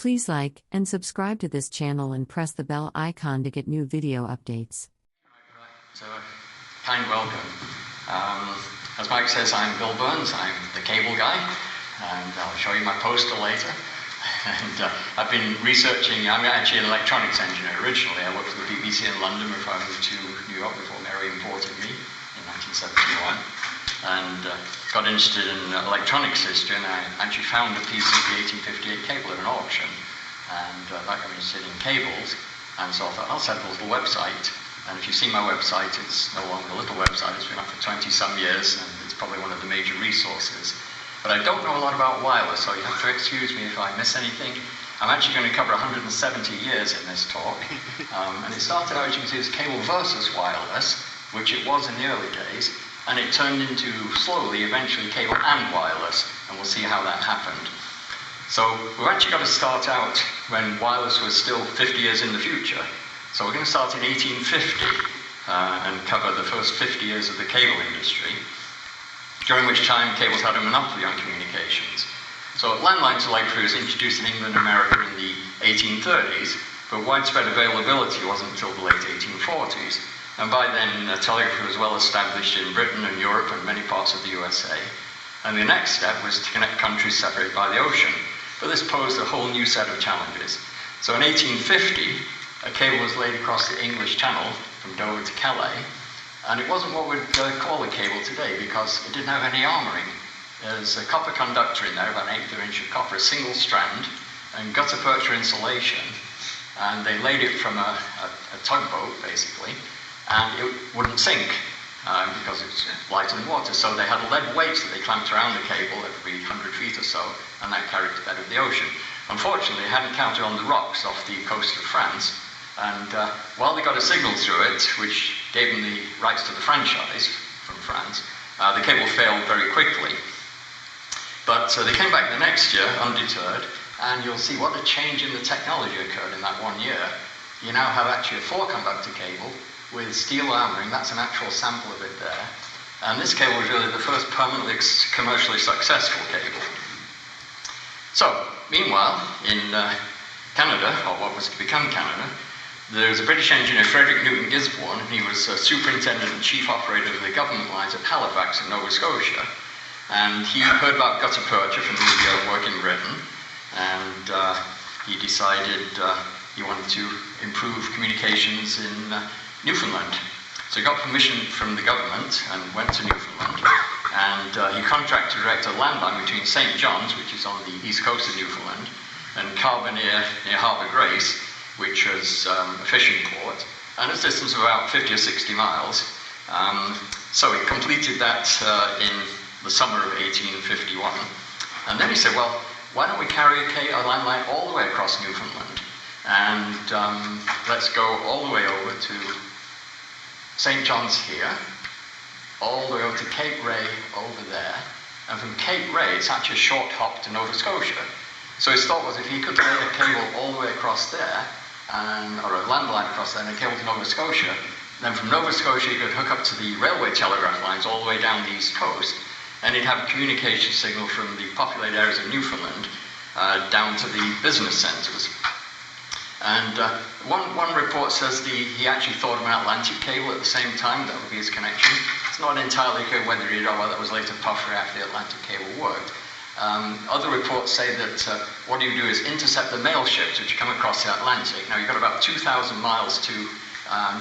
Please like and subscribe to this channel and press the bell icon to get new video updates. So, kind welcome. As Mike says, I'm Bill Burns, I'm the cable guy, and I'll show you my poster later. And I've been researching, I'm actually an electronics engineer originally. I worked for the BBC in London before I moved to New York before Mary imported me in 1971. And got interested in electronics history, and I actually found a piece of the 1858 cable at an auction. And that got me interested in cables. And so I thought, I'll set up a little website. And if you've seen my website, it's no longer a little website. It's been up for 20-some years, and it's probably one of the major resources. But I don't know a lot about wireless, so you have to excuse me if I miss anything. I'm actually going to cover 170 years in this talk. And it started out, as you can see, as cable versus wireless, which it was in the early days. And it turned into, slowly, eventually, cable and wireless. And we'll see how that happened. So we've actually got to start out when wireless was still 50 years in the future. So we're going to start in 1850 and cover the first 50 years of the cable industry, during which time cables had a monopoly on communications. So landline telegraphy was introduced in England and America in the 1830s, but widespread availability wasn't until the late 1840s. And by then, telegraphy was well established in Britain and Europe and many parts of the USA. And the next step was to connect countries separated by the ocean. But this posed a whole new set of challenges. So in 1850, a cable was laid across the English Channel from Dover to Calais. And it wasn't what we'd call a cable today because it didn't have any armouring. There's a copper conductor in there, about an 1/8 inch of copper, a single strand, and gutta-percha insulation. And they laid it from a tugboat, basically. And it wouldn't sink because it's lighter than water. So they had lead weights that they clamped around the cable every 100 feet or so, and that carried to the bed of the ocean. Unfortunately, they hadn't counted on the rocks off the coast of France, and while they got a signal through it, which gave them the rights to the franchise from France, the cable failed very quickly. But they came back the next year, undeterred, and you'll see what a change in the technology occurred in that 1 year. You now have actually a 4-conductor cable with steel armouring. That's an actual sample of it there. And this cable was really the first permanently commercially successful cable. So, meanwhile, in Canada, or what was to become Canada, there was a British engineer, Frederick Newton Gisborne, and he was superintendent and chief operator of the government lines at Halifax in Nova Scotia. And he heard about gutta-percha from the work in Britain, and he decided he wanted to improve communications in Newfoundland. So he got permission from the government and went to Newfoundland, and he contracted to erect a landline between St. John's, which is on the east coast of Newfoundland, and Carbonear near Harbour Grace, which was a fishing port, and a distance of about 50 or 60 miles. So he completed that in the summer of 1851. And then he said, well, why don't we carry a landline all the way across Newfoundland? And let's go all the way over to St. John's here, all the way over to Cape Ray over there, and from Cape Ray it's actually a short hop to Nova Scotia. So his thought was if he could lay a cable all the way across there, or a landline across there and a cable to Nova Scotia, then from Nova Scotia he could hook up to the railway telegraph lines all the way down the east coast, and he'd have a communication signal from the populated areas of Newfoundland down to the business centres. And one report says he actually thought of an Atlantic cable at the same time. That would be his connection. It's not entirely clear whether he did or whether that was later puffery after the Atlantic cable worked. Other reports say that what he would do is intercept the mail ships which come across the Atlantic. Now you've got about 2,000 miles to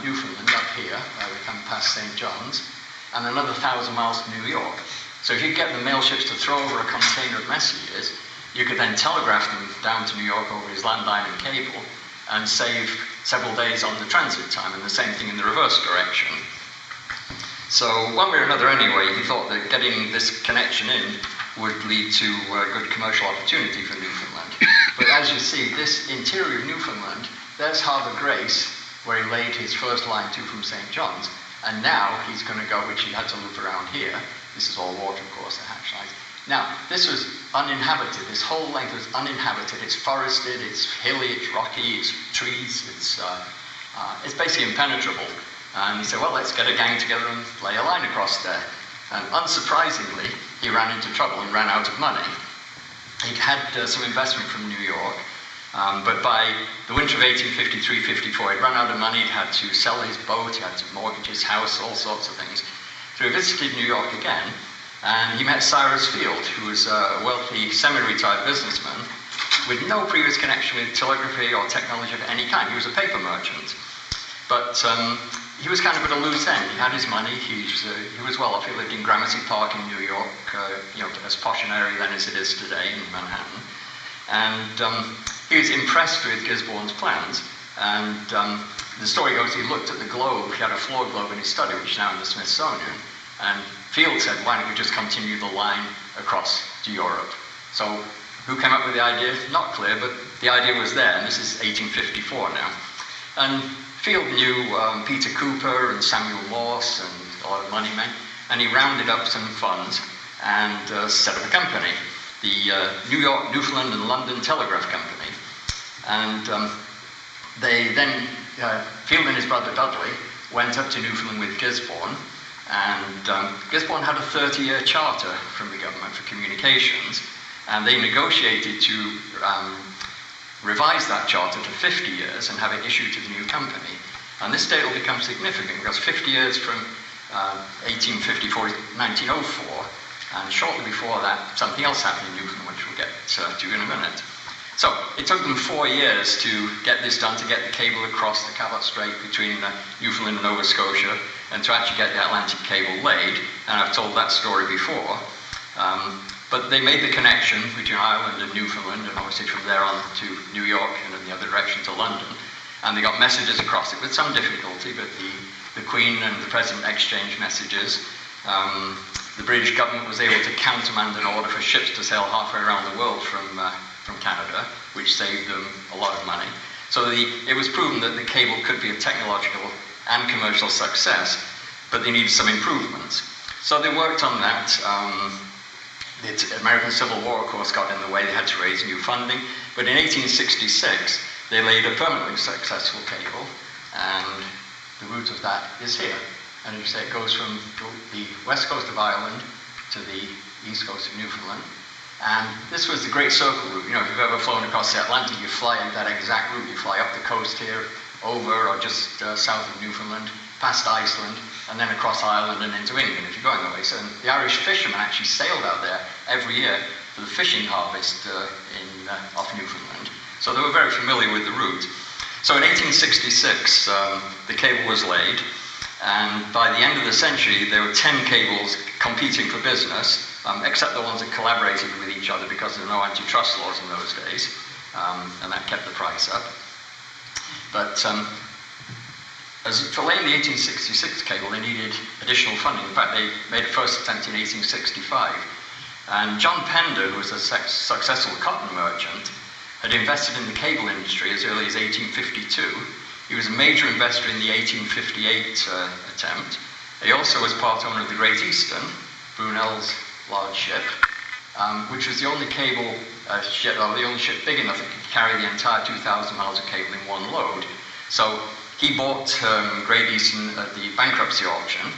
Newfoundland up here, where we come past St. John's, and another 1,000 miles to New York. So if you get the mail ships to throw over a container of messages, you could then telegraph them down to New York over his landline and cable, and save several days on the transit time, and the same thing in the reverse direction. So one way or another anyway, he thought that getting this connection in would lead to a good commercial opportunity for Newfoundland. But as you see, this interior of Newfoundland, there's Harbour Grace, where he laid his first line to from St. John's, and now he's going to go, which he had to loop around here. This is all water, of course, the hatch lines. Now, this was uninhabited. This whole length was uninhabited. It's forested, it's hilly, it's rocky, it's trees, it's basically impenetrable. And he said, well, let's get a gang together and lay a line across there. And unsurprisingly, he ran into trouble and ran out of money. He'd had some investment from New York, But by the winter of 1853-54, he'd run out of money, he'd had to sell his boat, he had to mortgage his house, all sorts of things. So he visited New York again, and he met Cyrus Field, who was a wealthy, semi-retired businessman with no previous connection with telegraphy or technology of any kind. He was a paper merchant. But he was kind of at a loose end. He had his money, he was well off. He lived in Gramercy Park in New York, as posh an area then as it is today in Manhattan. And he was impressed with Gisborne's plans. And the story goes, he looked at the globe, he had a floor globe in his study, which is now in the Smithsonian. And Field said, why don't we just continue the line across to Europe? So who came up with the idea? Not clear, but the idea was there, and this is 1854 now. And Field knew Peter Cooper and Samuel Morse and a lot of money men, and he rounded up some funds and set up a company, the New York, Newfoundland and London Telegraph Company. And they then, Field and his brother Dudley went up to Newfoundland with Gisborne, and Gisborne had a 30-year charter from the government for communications, and they negotiated to revise that charter to 50 years and have it issued to the new company. And this date will become significant because 50 years from 1854 is 1904, and shortly before that, something else happened in Newfoundland, which we'll get to in a minute. So it took them 4 years to get this done, to get the cable across the Cabot Strait between Newfoundland and Nova Scotia, and to actually get the Atlantic cable laid. And I've told that story before. But they made the connection between Ireland and Newfoundland, and obviously from there on to New York and in the other direction to London. And they got messages across it with some difficulty, but the Queen and the President exchanged messages. The British government was able to countermand an order for ships to sail halfway around the world from Canada, which saved them a lot of money. So it was proven that the cable could be a technological and commercial success, but they needed some improvements. So they worked on that. The American Civil War, of course, got in the way. They had to raise new funding. But in 1866, they laid a permanently successful cable, and the route of that is here. And you say it goes from the west coast of Ireland to the east coast of Newfoundland. And this was the Great Circle route. You know, if you've ever flown across the Atlantic, you fly that exact route. You fly up the coast here, over or just south of Newfoundland, past Iceland, and then across Ireland and into England if you're going that way. So the Irish fishermen actually sailed out there every year for the fishing harvest off Newfoundland. So they were very familiar with the route. So in 1866, the cable was laid, and by the end of the century, there were 10 cables competing for business, except the ones that collaborated with each other because there were no antitrust laws in those days, and that kept the price up. But for laying the 1866 cable, they needed additional funding. In fact, they made a first attempt in 1865. And John Pender, who was a successful cotton merchant, had invested in the cable industry as early as 1852. He was a major investor in the 1858 attempt. He also was part owner of the Great Eastern, Brunel's large ship, which was the only cable ship, or the only ship big enough that could carry the entire 2,000 miles of cable in one load. So he bought Great Eastern at the bankruptcy auction.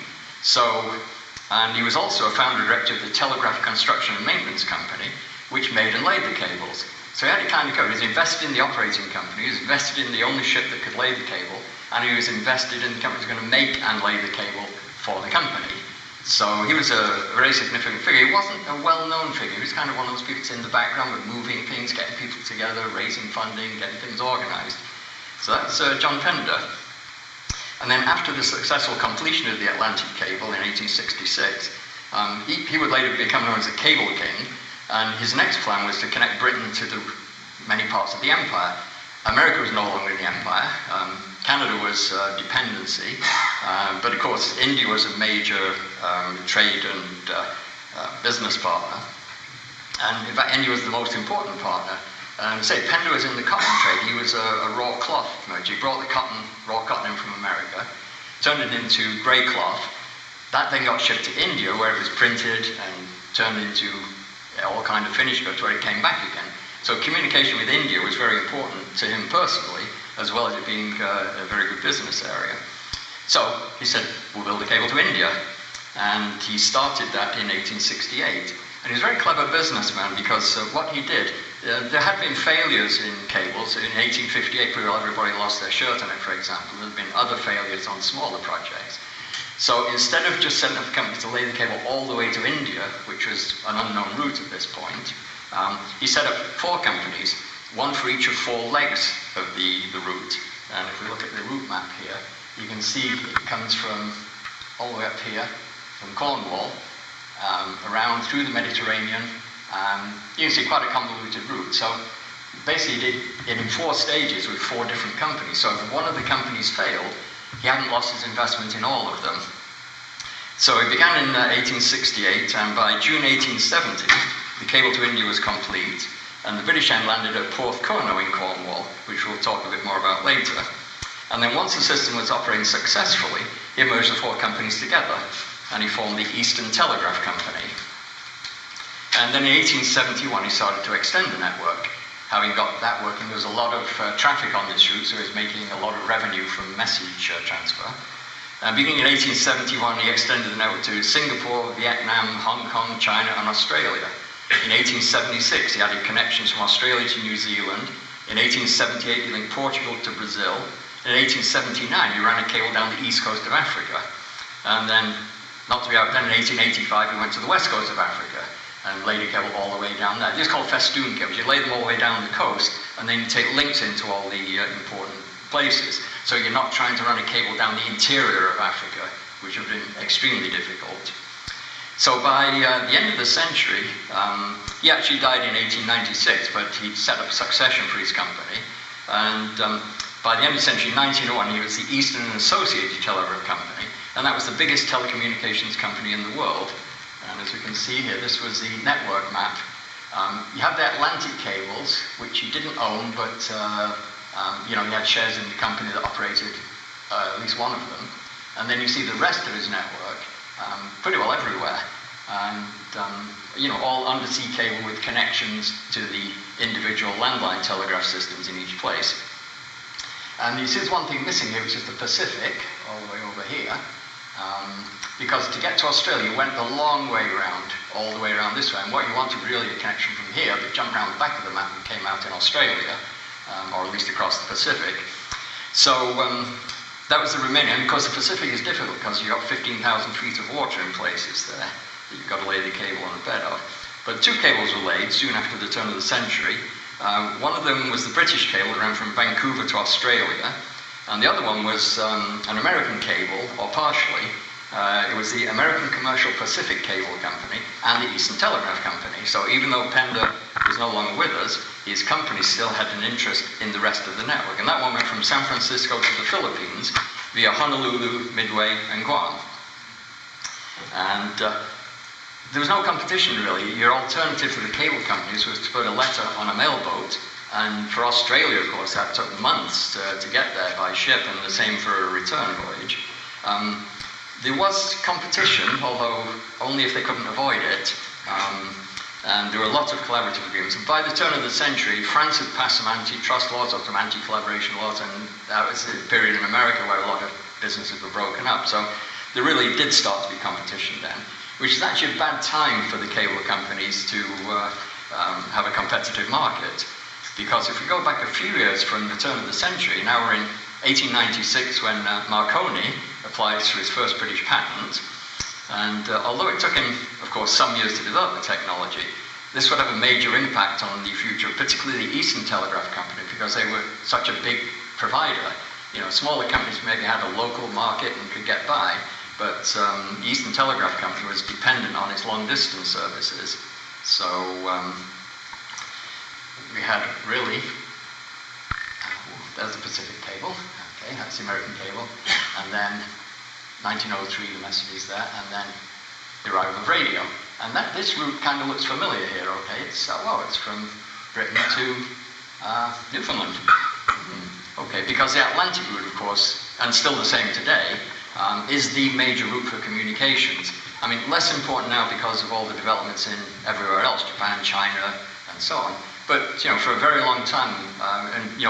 And he was also a founder director of the Telegraph Construction and Maintenance Company, which made and laid the cables. So he had it kind of covered. He was invested in the operating company, he was invested in the only ship that could lay the cable, and he was invested in the company that was going to make and lay the cable for the company. So he was a very significant figure. He wasn't a well-known figure. He was kind of one of those people that's in the background with moving things, getting people together, raising funding, getting things organized. So that's John Pender. And then after the successful completion of the Atlantic cable in 1866, he would later become known as the Cable King, and his next plan was to connect Britain to the many parts of the empire. America was no longer in the empire. Canada was dependency, but of course India was a major trade and business partner. And in fact, India was the most important partner. Say Pender was in the cotton trade. He was a raw cloth merchant. He brought the raw cotton in from America, turned it into grey cloth. That then got shipped to India, where it was printed and turned into all kind of finished goods, where it came back again. So communication with India was very important to him personally, as well as it being a very good business area. So he said, we'll build a cable to India. And he started that in 1868. And he was a very clever businessman because what he did, there had been failures in cables. In 1858, everybody lost their shirt on it, for example. There had been other failures on smaller projects. So instead of just setting up a company to lay the cable all the way to India, which was an unknown route at this point, he set up 4 companies, one for each of 4 legs of the route. And if we look at the route map here, you can see it comes from all the way up here, from Cornwall, around through the Mediterranean. You can see quite a convoluted route. So basically he did it in 4 stages with 4 different companies. So if one of the companies failed, he hadn't lost his investment in all of them. So it began in 1868, and by June 1870, the cable to India was complete, and the British end landed at Porthcurno in Cornwall, which we'll talk a bit more about later. And then once the system was operating successfully, he merged the 4 companies together, and he formed the Eastern Telegraph Company. And then in 1871, he started to extend the network. Having got that working, there was a lot of traffic on this route, so he was making a lot of revenue from message transfer. Beginning in 1871, he extended the network to Singapore, Vietnam, Hong Kong, China, and Australia. In 1876, he added connections from Australia to New Zealand. In 1878, he linked Portugal to Brazil. In 1879, he ran a cable down the east coast of Africa. And then, not to be outdone, in 1885, he went to the west coast of Africa and laid a cable all the way down there. These are called festoon cables. You lay them all the way down the coast, and then you take links into all the important places. So you're not trying to run a cable down the interior of Africa, which would have been extremely difficult. So by the end of the century, he actually died in 1896, but he set up succession for his company. And by the end of the century, 1901, he was the Eastern and Associated Telegraph Company, and that was the biggest telecommunications company in the world. And as we can see here, this was the network map. You have the Atlantic cables, which he didn't own, but he had shares in the company that operated at least one of them. And then you see the rest of his network, pretty well everywhere. And, all undersea cable with connections to the individual landline telegraph systems in each place. And you see there's one thing missing here, which is the Pacific, all the way over here. Because to get to Australia, you went the long way around, all the way around this way. And what you wanted really a connection from here, but jumped around the back of the map and came out in Australia, or at least across the Pacific. So that was the remaining. And of course, the Pacific is difficult because you've got 15,000 feet of water in places there that you've got to lay the cable on the bed of. But 2 cables were laid soon after the turn of the century. One of them was the British cable that ran from Vancouver to Australia, and the other one was an American cable, or partially. It was the American Commercial Pacific Cable Company and the Eastern Telegraph Company. So even though Pender was no longer with us, his company still had an interest in the rest of the network. And that one went from San Francisco to the Philippines via Honolulu, Midway, and Guam. And there was no competition, really. Your alternative for the cable companies was to put a letter on a mailboat. And for Australia, of course, that took months to get there by ship, and the same for a return voyage. There was competition, although only if they couldn't avoid it. And there were lots of collaborative agreements. And by the turn of the century, France had passed some antitrust laws or some anti-collaboration laws, and that was a period in America where a lot of businesses were broken up. So there really did start to be competition then, which is actually a bad time for the cable companies to have a competitive market. Because if we go back a few years from the turn of the century, now we're in 1896 when Marconi applies for his first British patent. And although it took him, of course, some years to develop the technology, this would have a major impact on the future, particularly the Eastern Telegraph Company, because they were such a big provider. Smaller companies maybe had a local market and could get by, but the Eastern Telegraph Company was dependent on its long-distance services. So we had really, there's the Pacific cable, okay, that's the American cable, and then 1903 the messages there, and then the arrival of radio. And this route kind of looks familiar here, okay, it's from Britain to Newfoundland. Okay, because the Atlantic route, of course, and still the same today, is the major route for communications. I mean, less important now because of all the developments in everywhere else, Japan, China, and so on. But, for a very long time,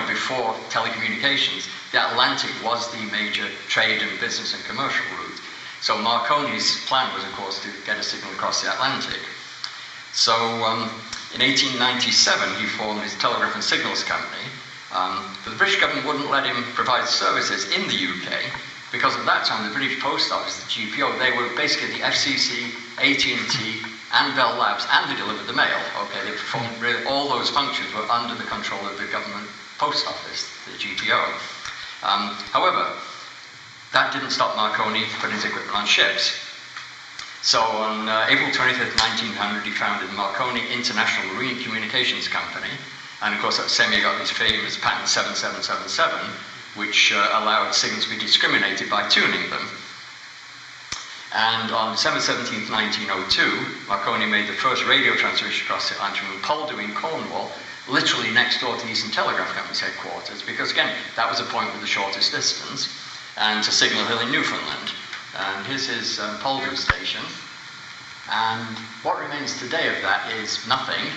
before telecommunications, the Atlantic was the major trade and business and commercial route. So Marconi's plan was, of course, to get a signal across the Atlantic. So, In 1897, he formed his Telegraph and Signals Company, but the British government wouldn't let him provide services in the UK because at that time the British Post Office, the GPO, they were basically the FCC, AT&T, and Bell Labs, and they delivered the mail. Okay, they performed really, all those functions were under the control of the government post office, the GPO. However, that didn't stop Marconi putting his equipment on ships. So on April 25th, 1900, he founded Marconi International Marine Communications Company. And of course, that same year got his famous patent 7777, which allowed signals to be discriminated by tuning them. And on December 17th, 1902, Marconi made the first radio transmission across the Atlantic from Pender in Cornwall, literally next door to the Eastern Telegraph Company's headquarters, because again, that was the point with the shortest distance, and to Signal Hill in Newfoundland. And here's his Pender station. And what remains today of that is nothing,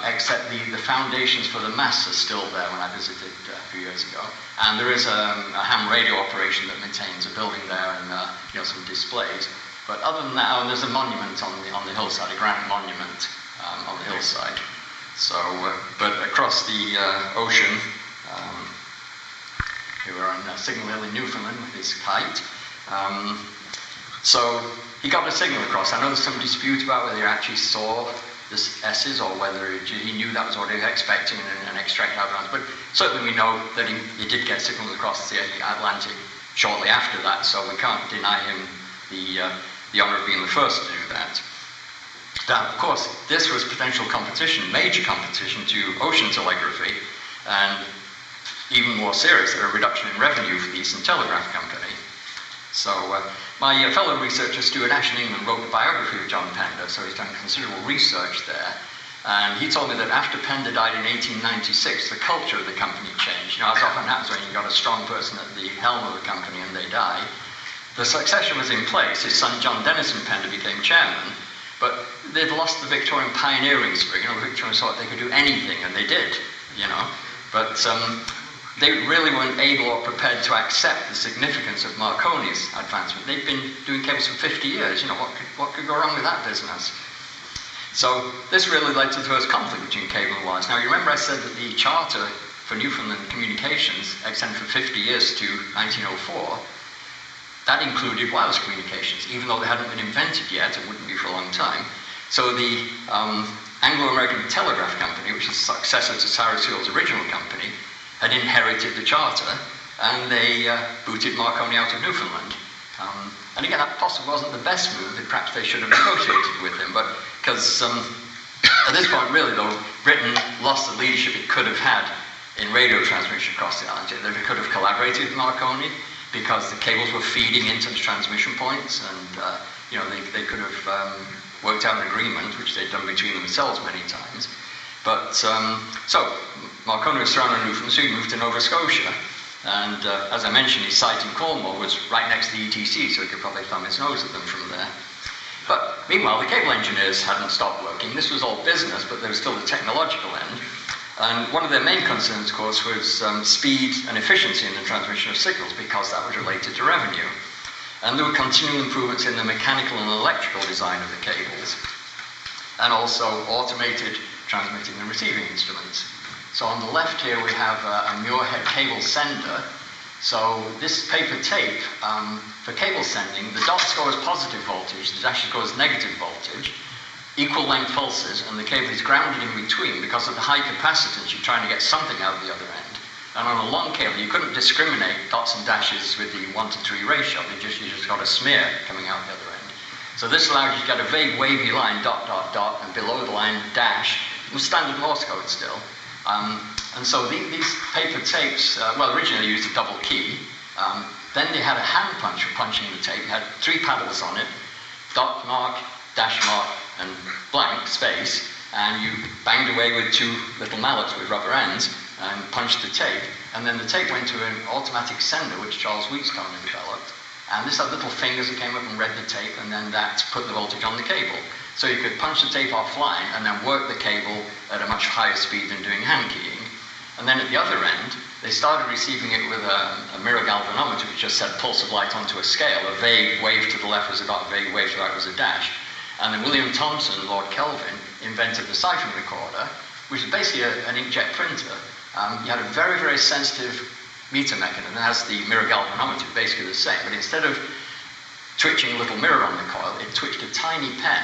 except the foundations for the masts are still there when I visited a few years ago. And there is a ham radio operation that maintains a building there and some displays. But other than that, there's a monument on the hillside, a granite monument on the hillside. So, but across the ocean, here we're on Signal Hill in Newfoundland with his kite. So he got a signal across. I know there's some dispute about whether he actually saw the S's or whether he knew that was what he was expecting and extracted out of it. But certainly we know that he did get signals across the Atlantic shortly after that, so we can't deny him the honour of being the first to do that. Now, of course, this was potential competition, major competition to ocean telegraphy, and even more serious, a reduction in revenue for the Eastern Telegraph Company. So my fellow researcher Stuart Ash in England wrote a biography of John Pender, so he's done considerable research there. And he told me that after Pender died in 1896, the culture of the company changed. As often happens when you've got a strong person at the helm of the company and they die. The succession was in place. His son John Denison Pender became chairman, but they'd lost the Victorian pioneering spirit. The Victorians thought they could do anything, and they did, But they really weren't able or prepared to accept the significance of Marconi's advancement. They've been doing cables for 50 years. What could go wrong with that business? So this really led to the first conflict between cable and wireless. Now, you remember I said that the charter for Newfoundland communications extended for 50 years to 1904. That included wireless communications, even though they hadn't been invented yet. It wouldn't be for a long time. So the Anglo-American Telegraph Company, which is the successor to Cyrus Hill's original company, had inherited the charter, and they booted Marconi out of Newfoundland. And again, that possibly wasn't the best move, that perhaps they should have negotiated with him, but because at this point, really, though, Britain lost the leadership it could have had in radio transmission across the Atlantic. They could have collaborated with Marconi, because the cables were feeding into the transmission points, and they could have worked out an agreement, which they'd done between themselves many times. But so Marconi was surrounded in Newfoundland, so he moved to Nova Scotia. And as I mentioned, his site in Cornwall was right next to the ETC, so he could probably thumb his nose at them from there. But meanwhile, the cable engineers hadn't stopped working. This was all business, but there was still the technological end. And one of their main concerns, of course, was speed and efficiency in the transmission of signals, because that was related to revenue. And there were continual improvements in the mechanical and electrical design of the cables, and also automated transmitting and receiving instruments. So on the left here we have a Muirhead cable sender. So this paper tape, for cable sending, the dot scores positive voltage, the dash scores negative voltage, equal length pulses, and the cable is grounded in between. Because of the high capacitance, you're trying to get something out of the other end. And on a long cable, you couldn't discriminate dots and dashes with the 1-to-3 ratio. You just got a smear coming out the other end. So this allowed you to get a vague wavy line, dot, dot, dot, and below the line, dash. It was standard Morse code still. And so these paper tapes, originally they used a double key. Then they had a hand punch for punching the tape. It had 3 paddles on it, dot mark, dash mark, and blank space. And you banged away with 2 little mallets with rubber ends and punched the tape. And then the tape went to an automatic sender, which Charles Wheatstone had developed. And this had little fingers that came up and read the tape, and then that put the voltage on the cable. So you could punch the tape offline and then work the cable at a much higher speed than doing hand keying. And then at the other end, they started receiving it with a mirror galvanometer, which just said pulse of light onto a scale. A vague wave to the left was a dot, a vague wave to the right was a dash. And then William Thomson, Lord Kelvin, invented the siphon recorder, which is basically an inkjet printer. You had a very, very sensitive meter mechanism. It has the mirror galvanometer, basically the same, but instead of twitching a little mirror on the coil, it twitched a tiny pen,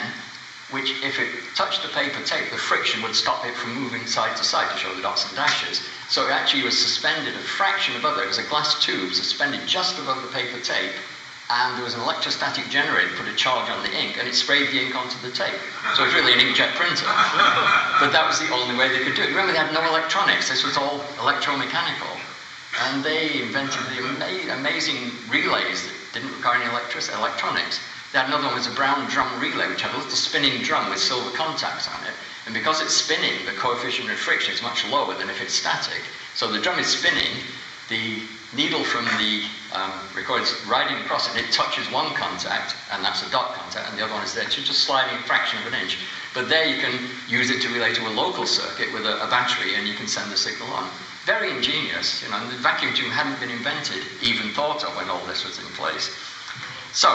which if it touched the paper tape, the friction would stop it from moving side to side to show the dots and dashes. So it actually was suspended a fraction above there. It was a glass tube suspended just above the paper tape, and there was an electrostatic generator that put a charge on the ink, and it sprayed the ink onto the tape. So it was really an inkjet printer. But that was the only way they could do it. Remember, they had no electronics. This was all electromechanical. And they invented the amazing relays that didn't require any electronics. They had another one, was a brown drum relay, which had a little spinning drum with silver contacts on it. And because it's spinning, the coefficient of friction is much lower than if it's static. So the drum is spinning, the needle from the recorder is riding across it, and it touches one contact, and that's a dot contact, and the other one is there. It's just sliding a fraction of an inch. But there you can use it to relay to a local circuit with a battery, and you can send the signal on. Very ingenious, you know, and the vacuum tube hadn't been invented, even thought of when all this was in place. So,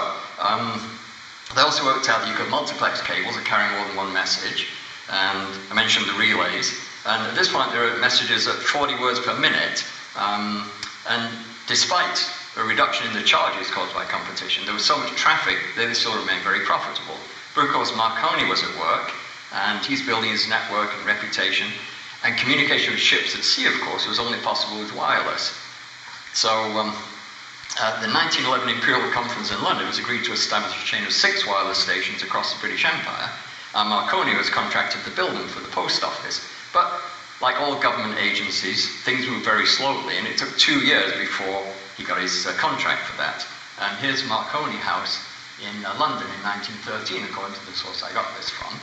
they also worked out that you could multiplex cables that carry more than one message, and I mentioned the relays, and at this point there are messages at 40 words per minute, and despite a reduction in the charges caused by competition, there was so much traffic that they still remained very profitable. But of course Marconi was at work, and he's building his network and reputation, and communication with ships at sea, of course, was only possible with wireless. So the 1911 Imperial Conference in London was agreed to establish a chain of 6 wireless stations across the British Empire, and Marconi was contracted to build them for the post office. But like all government agencies, things moved very slowly, and it took 2 years before he got his contract for that. And here's Marconi House in London in 1913, according to the source I got this from.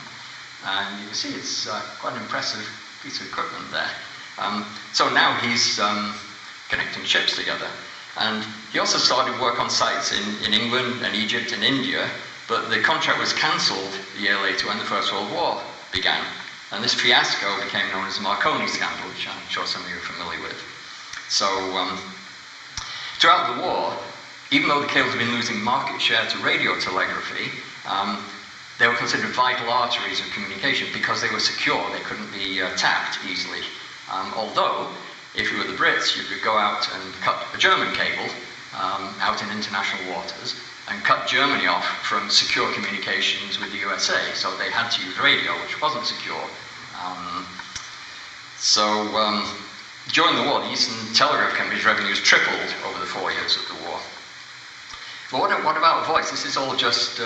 And you can see it's quite an impressive piece of equipment there. So now he's connecting ships together. And he also started work on sites in England and Egypt and India, but the contract was cancelled a year later when the First World War began. And this fiasco became known as the Marconi scandal, which I'm sure some of you are familiar with. So throughout the war, even though the cables had been losing market share to radio telegraphy, they were considered vital arteries of communication because they were secure. They couldn't be tapped easily. Although, if you were the Brits, you could go out and cut a German cable out in international waters and cut Germany off from secure communications with the USA. So they had to use radio, which wasn't secure. During the war, the Eastern Telegraph Company's revenues tripled over the 4 years of the war. But what about voice? This is all just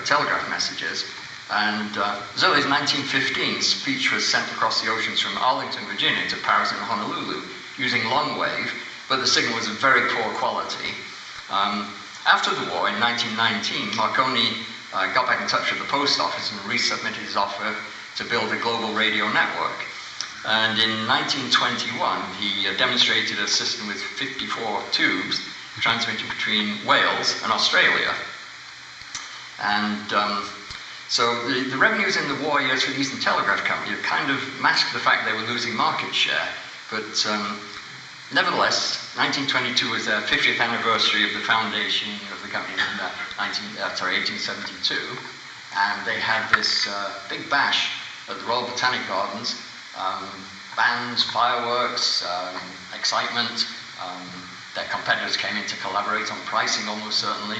telegraph messages. And as early as 1915, speech was sent across the oceans from Arlington, Virginia to Paris and Honolulu using long wave, but the signal was of very poor quality. After the war, in 1919, Marconi got back in touch with the post office and resubmitted his offer to build a global radio network. And in 1921, he demonstrated a system with 54 tubes transmitting between Wales and Australia. And so the revenues in the war years for the Eastern Telegraph Company kind of masked the fact they were losing market share. But nevertheless, 1922 was their 50th anniversary of the foundation of the company in 1872. And they had this big bash at the Royal Botanic Gardens. Bands, fireworks, excitement. Their competitors came in to collaborate on pricing almost certainly.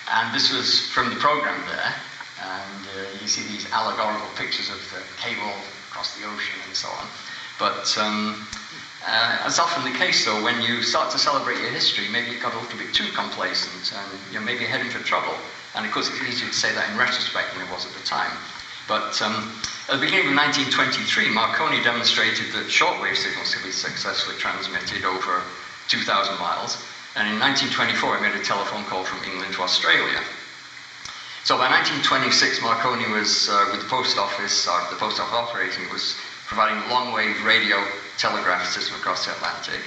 And this was from the program there. And you see these allegorical pictures of the cable across the ocean and so on. But as often the case, though, when you start to celebrate your history, maybe it got a little bit too complacent and you're maybe heading for trouble. And of course, it's easier to say that in retrospect than it was at the time. But at the beginning of 1923, Marconi demonstrated that shortwave signals could be successfully transmitted over 2,000 miles. And in 1924, he made a telephone call from England to Australia. So by 1926, Marconi was with the post office operating, was providing long-wave radio telegraph system across the Atlantic.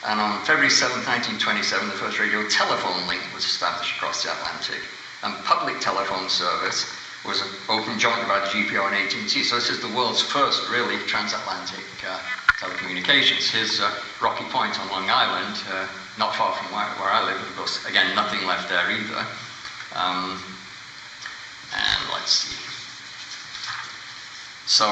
And on February 7, 1927, the first radio telephone link was established across the Atlantic. And public telephone service was opened jointly by the GPO and AT&T. So this is the world's first really transatlantic telecommunications. Here's Rocky Point on Long Island, not far from where I live, of course. Again, nothing left there either. at sea. So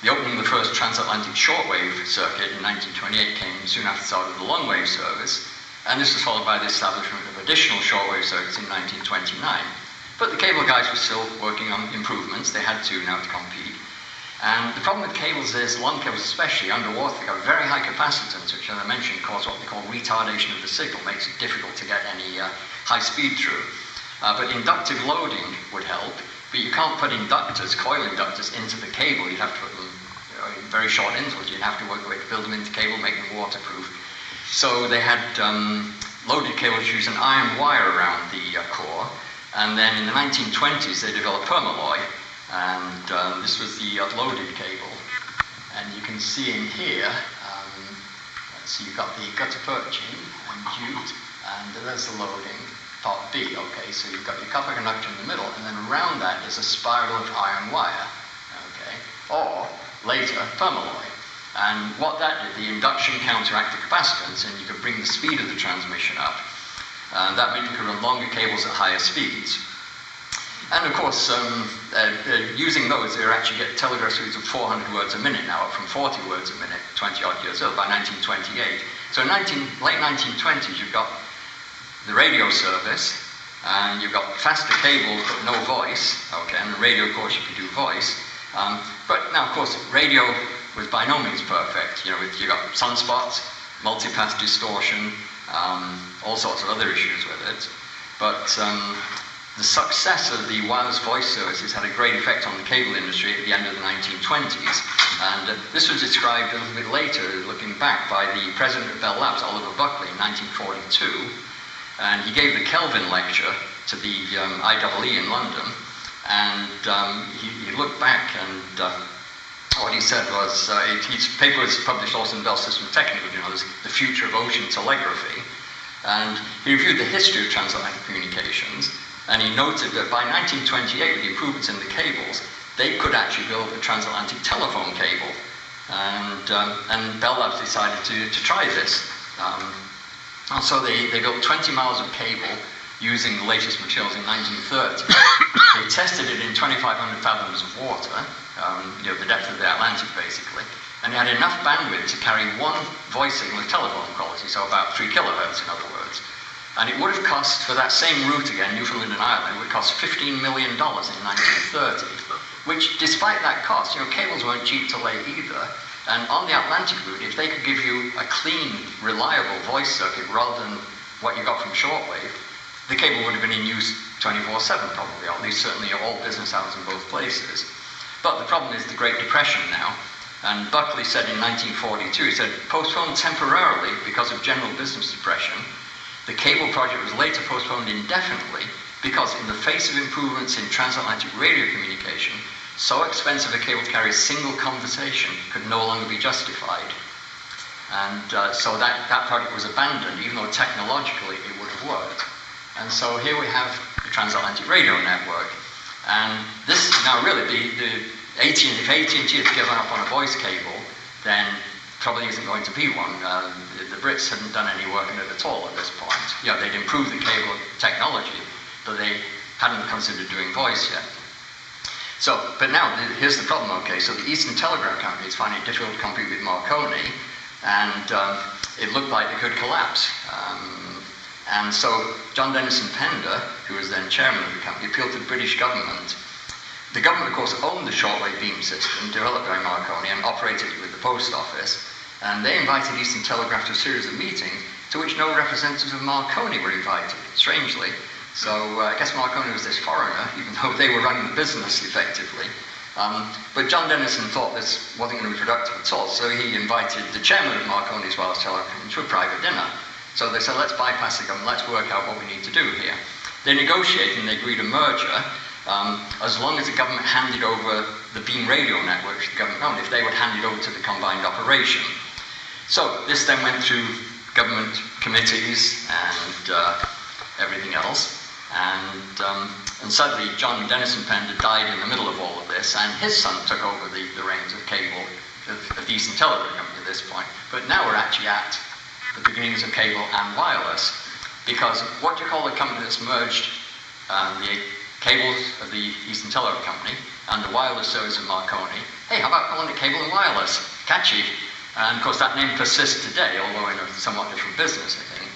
the opening of the first transatlantic shortwave circuit in 1928 came soon after the start of the long-wave service, and this was followed by the establishment of additional shortwave circuits in 1929. But the cable guys were still working on improvements. They had to now to compete. And the problem with cables is, long cables especially, underwater, they have very high capacitance, which, as I mentioned, cause what they call retardation of the signal, makes it difficult to get any high speed through. But inductive loading would help, but you can't put inductors, coil inductors, into the cable. You'd have to put them in very short intervals. You'd have to work a way to build them into the cable, make them waterproof. So they had loaded cables use an iron wire around the core, and then in the 1920s they developed permalloy, and this was the loaded cable. And you can see in here, let's see, you've got the gutta percha and jute, and there's the loading, part B, okay, so you've got your copper conductor in the middle, and then around that is a spiral of iron wire, okay, or later, permalloy. And what that did, the induction counteracted capacitance, and you could bring the speed of the transmission up. And that meant you could run longer cables at higher speeds. And of course, using those, they actually get telegraph speeds of 400 words a minute now, up from 40 words a minute 20 odd years old, by 1928. So in late 1920s, you've got the radio service, and you've got faster cables but no voice, okay, and the radio, of course, you could do voice. But now, of course, radio was by no means perfect. You know, you got sunspots, multipath distortion, all sorts of other issues with it. But the success of the wireless voice services had a great effect on the cable industry at the end of the 1920s. And this was described a little bit later, looking back, by the president of Bell Labs, Oliver Buckley, in 1942. And he gave the Kelvin lecture to the IEE in London. And he looked back, and what he said was, his paper was published also in Bell System Technical, you know, The Future of Ocean Telegraphy. And he reviewed the history of transatlantic communications, and he noted that by 1928, with the improvements in the cables, they could actually build a transatlantic telephone cable. And Bell Labs decided to try this. And so they built 20 miles of cable using the latest materials in 1930. They tested it in 2,500 fathoms of water, you know, the depth of the Atlantic basically, and it had enough bandwidth to carry one voice signal of telephone quality, so about 3 kilohertz in other words. And it would have cost, for that same route again, Newfoundland and Ireland, it would cost $15 million in 1930, which despite that cost, you know, cables weren't cheap to lay either. And on the Atlantic route, if they could give you a clean, reliable voice circuit rather than what you got from shortwave, the cable would have been in use 24/7 probably, or at least certainly all business hours in both places. But the problem is the Great Depression now. And Buckley said in 1942, he said, postponed temporarily because of general business depression, the cable project was later postponed indefinitely because in the face of improvements in transatlantic radio communication, so expensive a cable to carry a single conversation could no longer be justified. And so that project was abandoned, even though technologically it would have worked. And so here we have the transatlantic radio network. And this, now really, if AT&T has given up on a voice cable, then probably isn't going to be one. The Brits hadn't done any work on it at all at this point. You know, they'd improved the cable technology, but they hadn't considered doing voice yet. So, but now, here's the problem, okay, so the Eastern Telegraph Company is finding it difficult to compete with Marconi, and it looked like they could collapse. And so John Dennison Pender, who was then chairman of the company, appealed to the British government. The government, of course, owned the shortwave beam system, developed by Marconi, and operated it with the post office. And they invited Eastern Telegraph to a series of meetings to which no representatives of Marconi were invited, strangely. So I guess Marconi was this foreigner, even though they were running the business effectively. But John Dennison thought this wasn't going to be productive at all, so he invited the chairman of Marconi's Wireless Telegraph to a private dinner. So they said, let's bypass the government, let's work out what we need to do here. They negotiated and they agreed a merger, as long as the government handed over the beam radio network, which the government owned, if they would hand it over to the combined operation. So this then went through government committees and everything else. And suddenly John Dennison Pender died in the middle of all of this, and his son took over the reins of cable, of the Eastern Telegraph Company at this point. But now we're actually at the beginnings of cable and wireless, because what do you call a company that's merged the cables of the Eastern Telegraph Company and the wireless service of Marconi. Hey, how about calling it Cable and Wireless? Catchy. And of course that name persists today, although in a somewhat different business, I think.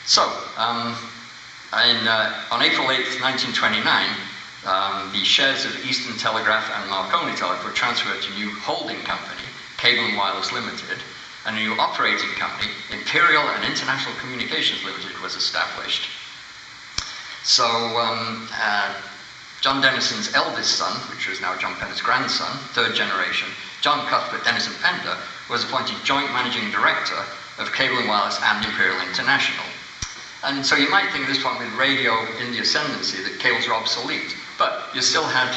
So, on April 8th, 1929, the shares of Eastern Telegraph and Marconi Telegraph were transferred to a new holding company, Cable and Wireless Limited, and a new operating company, Imperial and International Communications Limited, was established. So, John Dennison's eldest son, which was now John Pender's grandson, third generation, John Cuthbert Dennison Pender, was appointed joint managing director of Cable and Wireless and Imperial International. And so you might think at this point, with radio in the ascendancy, that cables are obsolete. But you still had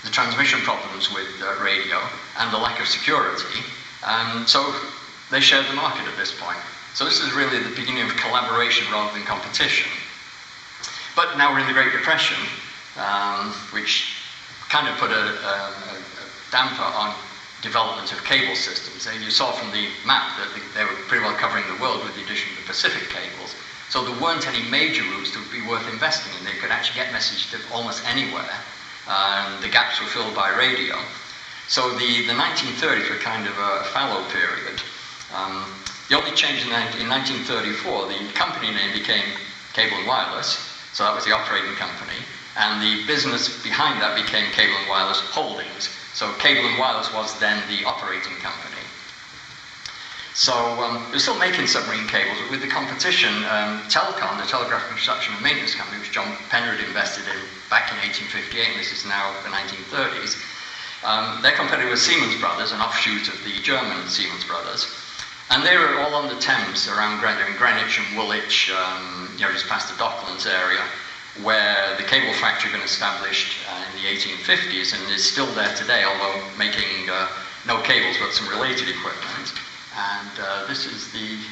the transmission problems with radio and the lack of security. So they shared the market at this point. So this is really the beginning of collaboration rather than competition. But now we're in the Great Depression, which kind of put a damper on development of cable systems. And you saw from the map that they were pretty well covering the world with the addition of the Pacific cables. So there weren't any major routes that would be worth investing in. They could actually get messages to almost anywhere. The gaps were filled by radio. So the 1930s were kind of a fallow period. The only change in 1934, the company name became Cable and Wireless. So that was the operating company. And the business behind that became Cable and Wireless Holdings. So Cable and Wireless was then the operating company. So they're still making submarine cables, but with the competition, Telcon, the Telegraph Construction and Maintenance Company, which John Pender had invested in back in 1858, and this is now the 1930s, their competitor was Siemens Brothers, an offshoot of the German Siemens Brothers. And they were all on the Thames around Greenwich and Woolwich, just past the Docklands area, where the cable factory had been established in the 1850s and is still there today, although making no cables but some related equipment. And this is the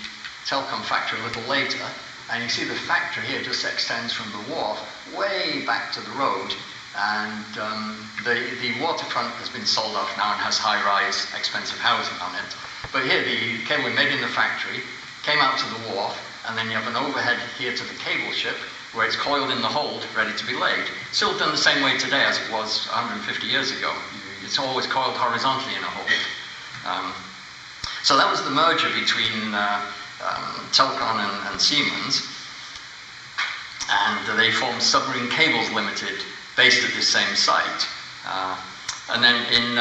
Telcom factory a little later. And you see the factory here just extends from the wharf way back to the road. And the waterfront has been sold off now and has high-rise, expensive housing on it. But here, the cable we made in the factory came out to the wharf, and then you have an overhead here to the cable ship, where it's coiled in the hold, ready to be laid. Still done the same way today as it was 150 years ago. It's always coiled horizontally in a hold. So that was the merger between Telcon and Siemens, and they formed Submarine Cables Limited, based at this same site. And then in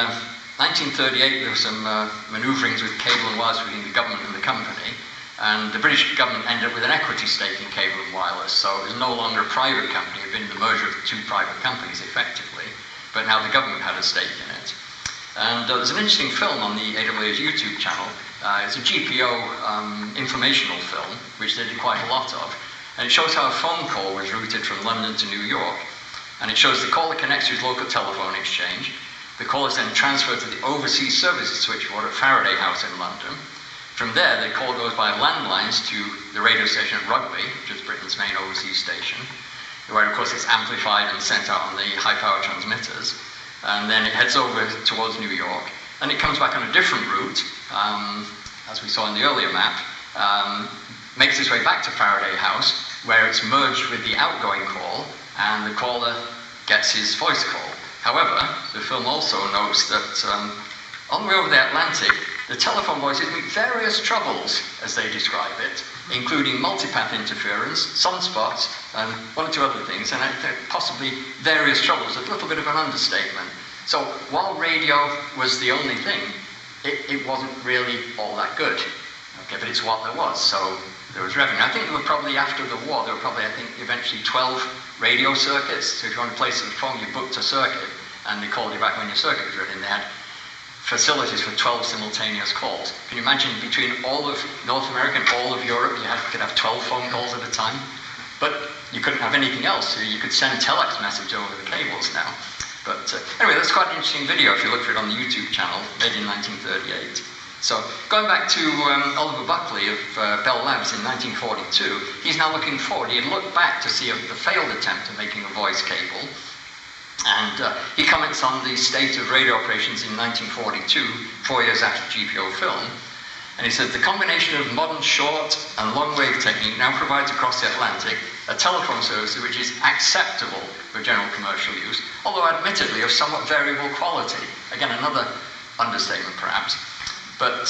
1938, there were some manoeuvrings with Cable and Wireless between the government and the company, and the British government ended up with an equity stake in Cable and Wireless, so it was no longer a private company. It had been the merger of two private companies, effectively, but now the government had a stake in it. And there's an interesting film on the AWA's YouTube channel. It's a GPO informational film, which they did quite a lot of, and it shows how a phone call was routed from London to New York. And it shows the caller connects to his local telephone exchange. The call is then transferred to the overseas services switchboard at Faraday House in London. From there, the call goes by landlines to the radio station at Rugby, which is Britain's main overseas station, where, of course, it's amplified and sent out on the high-power transmitters. And then it heads over towards New York, and it comes back on a different route, as we saw in the earlier map, makes its way back to Faraday House, where it's merged with the outgoing call, and the caller gets his voice call. However, the film also notes that on the way over the Atlantic, the telephone voices meet various troubles, as they describe it, including multipath interference, sunspots, and one or two other things, and possibly various troubles. A little bit of an understatement. So while radio was the only thing, it wasn't really all that good. Okay, but it's what there was, so there was revenue. I think there were probably, after the war, there were probably, I think, eventually 12 radio circuits. So if you want to place a phone, you booked a circuit, and they called you back when your circuit was ready, and they had facilities for 12 simultaneous calls. Can you imagine between all of North America and all of Europe, you could have 12 phone calls at a time? But you couldn't have anything else, so you could send telex message over the cables now. But anyway, that's quite an interesting video if you look for it on the YouTube channel, made in 1938. So going back to Oliver Buckley of Bell Labs in 1942, he's now looking forward. He had looked back to see the failed attempt at making a voice cable. And he comments on the state of radio operations in 1942, 4 years after GPO film. And he said, the combination of modern short and long wave technique now provides across the Atlantic a telephone service which is acceptable for general commercial use, although admittedly of somewhat variable quality. Again, another understatement perhaps. But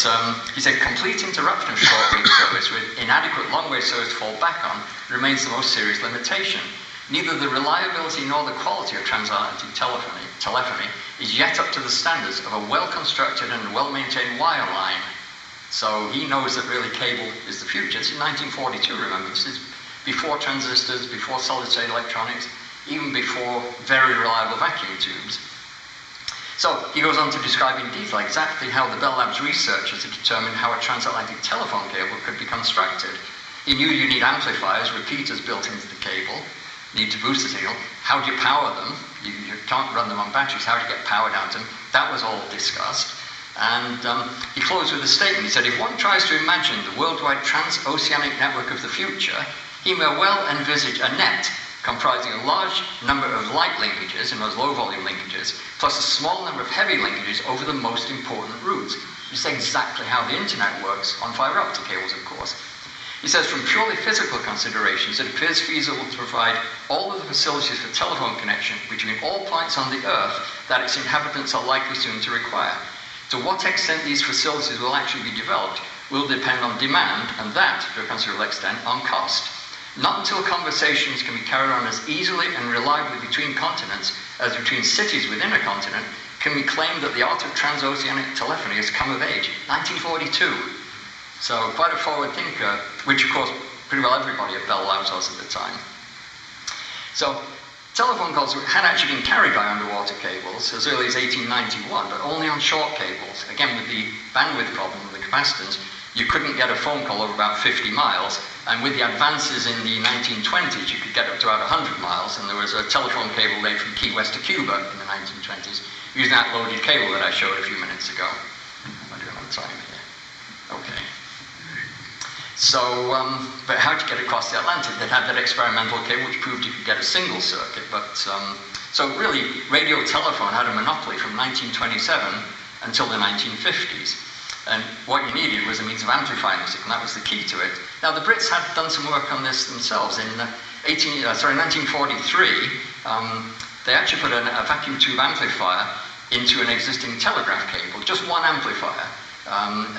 he said, complete interruption of short-wave service with inadequate long-wave service to fall back on remains the most serious limitation. Neither the reliability nor the quality of transatlantic telephony is yet up to the standards of a well-constructed and well-maintained wire line. So he knows that really cable is the future. It's in 1942, remember. This is before transistors, before solid-state electronics, even before very reliable vacuum tubes. So he goes on to describe in detail exactly how the Bell Labs researchers had determined how a transatlantic telephone cable could be constructed. He knew you need amplifiers, repeaters built into the cable, need to boost the signal. How do you power them? You can't run them on batteries. How do you get power down to them? That was all discussed. And he closed with a statement. He said, if one tries to imagine the worldwide transoceanic network of the future, he may well envisage a net comprising a large number of light linkages, and those low-volume linkages, plus a small number of heavy linkages over the most important routes. This is exactly how the internet works on fiber optic cables, of course. He says, from purely physical considerations, it appears feasible to provide all of the facilities for telephone connection between all points on the Earth that its inhabitants are likely soon to require. To what extent these facilities will actually be developed will depend on demand, and that, to a considerable extent, on cost. Not until conversations can be carried on as easily and reliably between continents as between cities within a continent can we claim that the art of transoceanic telephony has come of age. 1942. So quite a forward thinker, which of course pretty well everybody at Bell Labs was at the time. So telephone calls had actually been carried by underwater cables as early as 1891, but only on short cables. Again, with the bandwidth problem of the capacitance, you couldn't get a phone call over about 50 miles, and with the advances in the 1920s, you could get up to about 100 miles, and there was a telephone cable laid from Key West to Cuba in the 1920s, using that loaded cable that I showed a few minutes ago. I'm doing on time here. Okay. So, but how to get across the Atlantic? They'd had that experimental cable which proved you could get a single circuit, but so really radio telephone had a monopoly from 1927 until the 1950s. And what you needed was a means of amplifying the signal. That was the key to it. Now, the Brits had done some work on this themselves. In 1943, they actually put a vacuum tube amplifier into an existing telegraph cable, just one amplifier,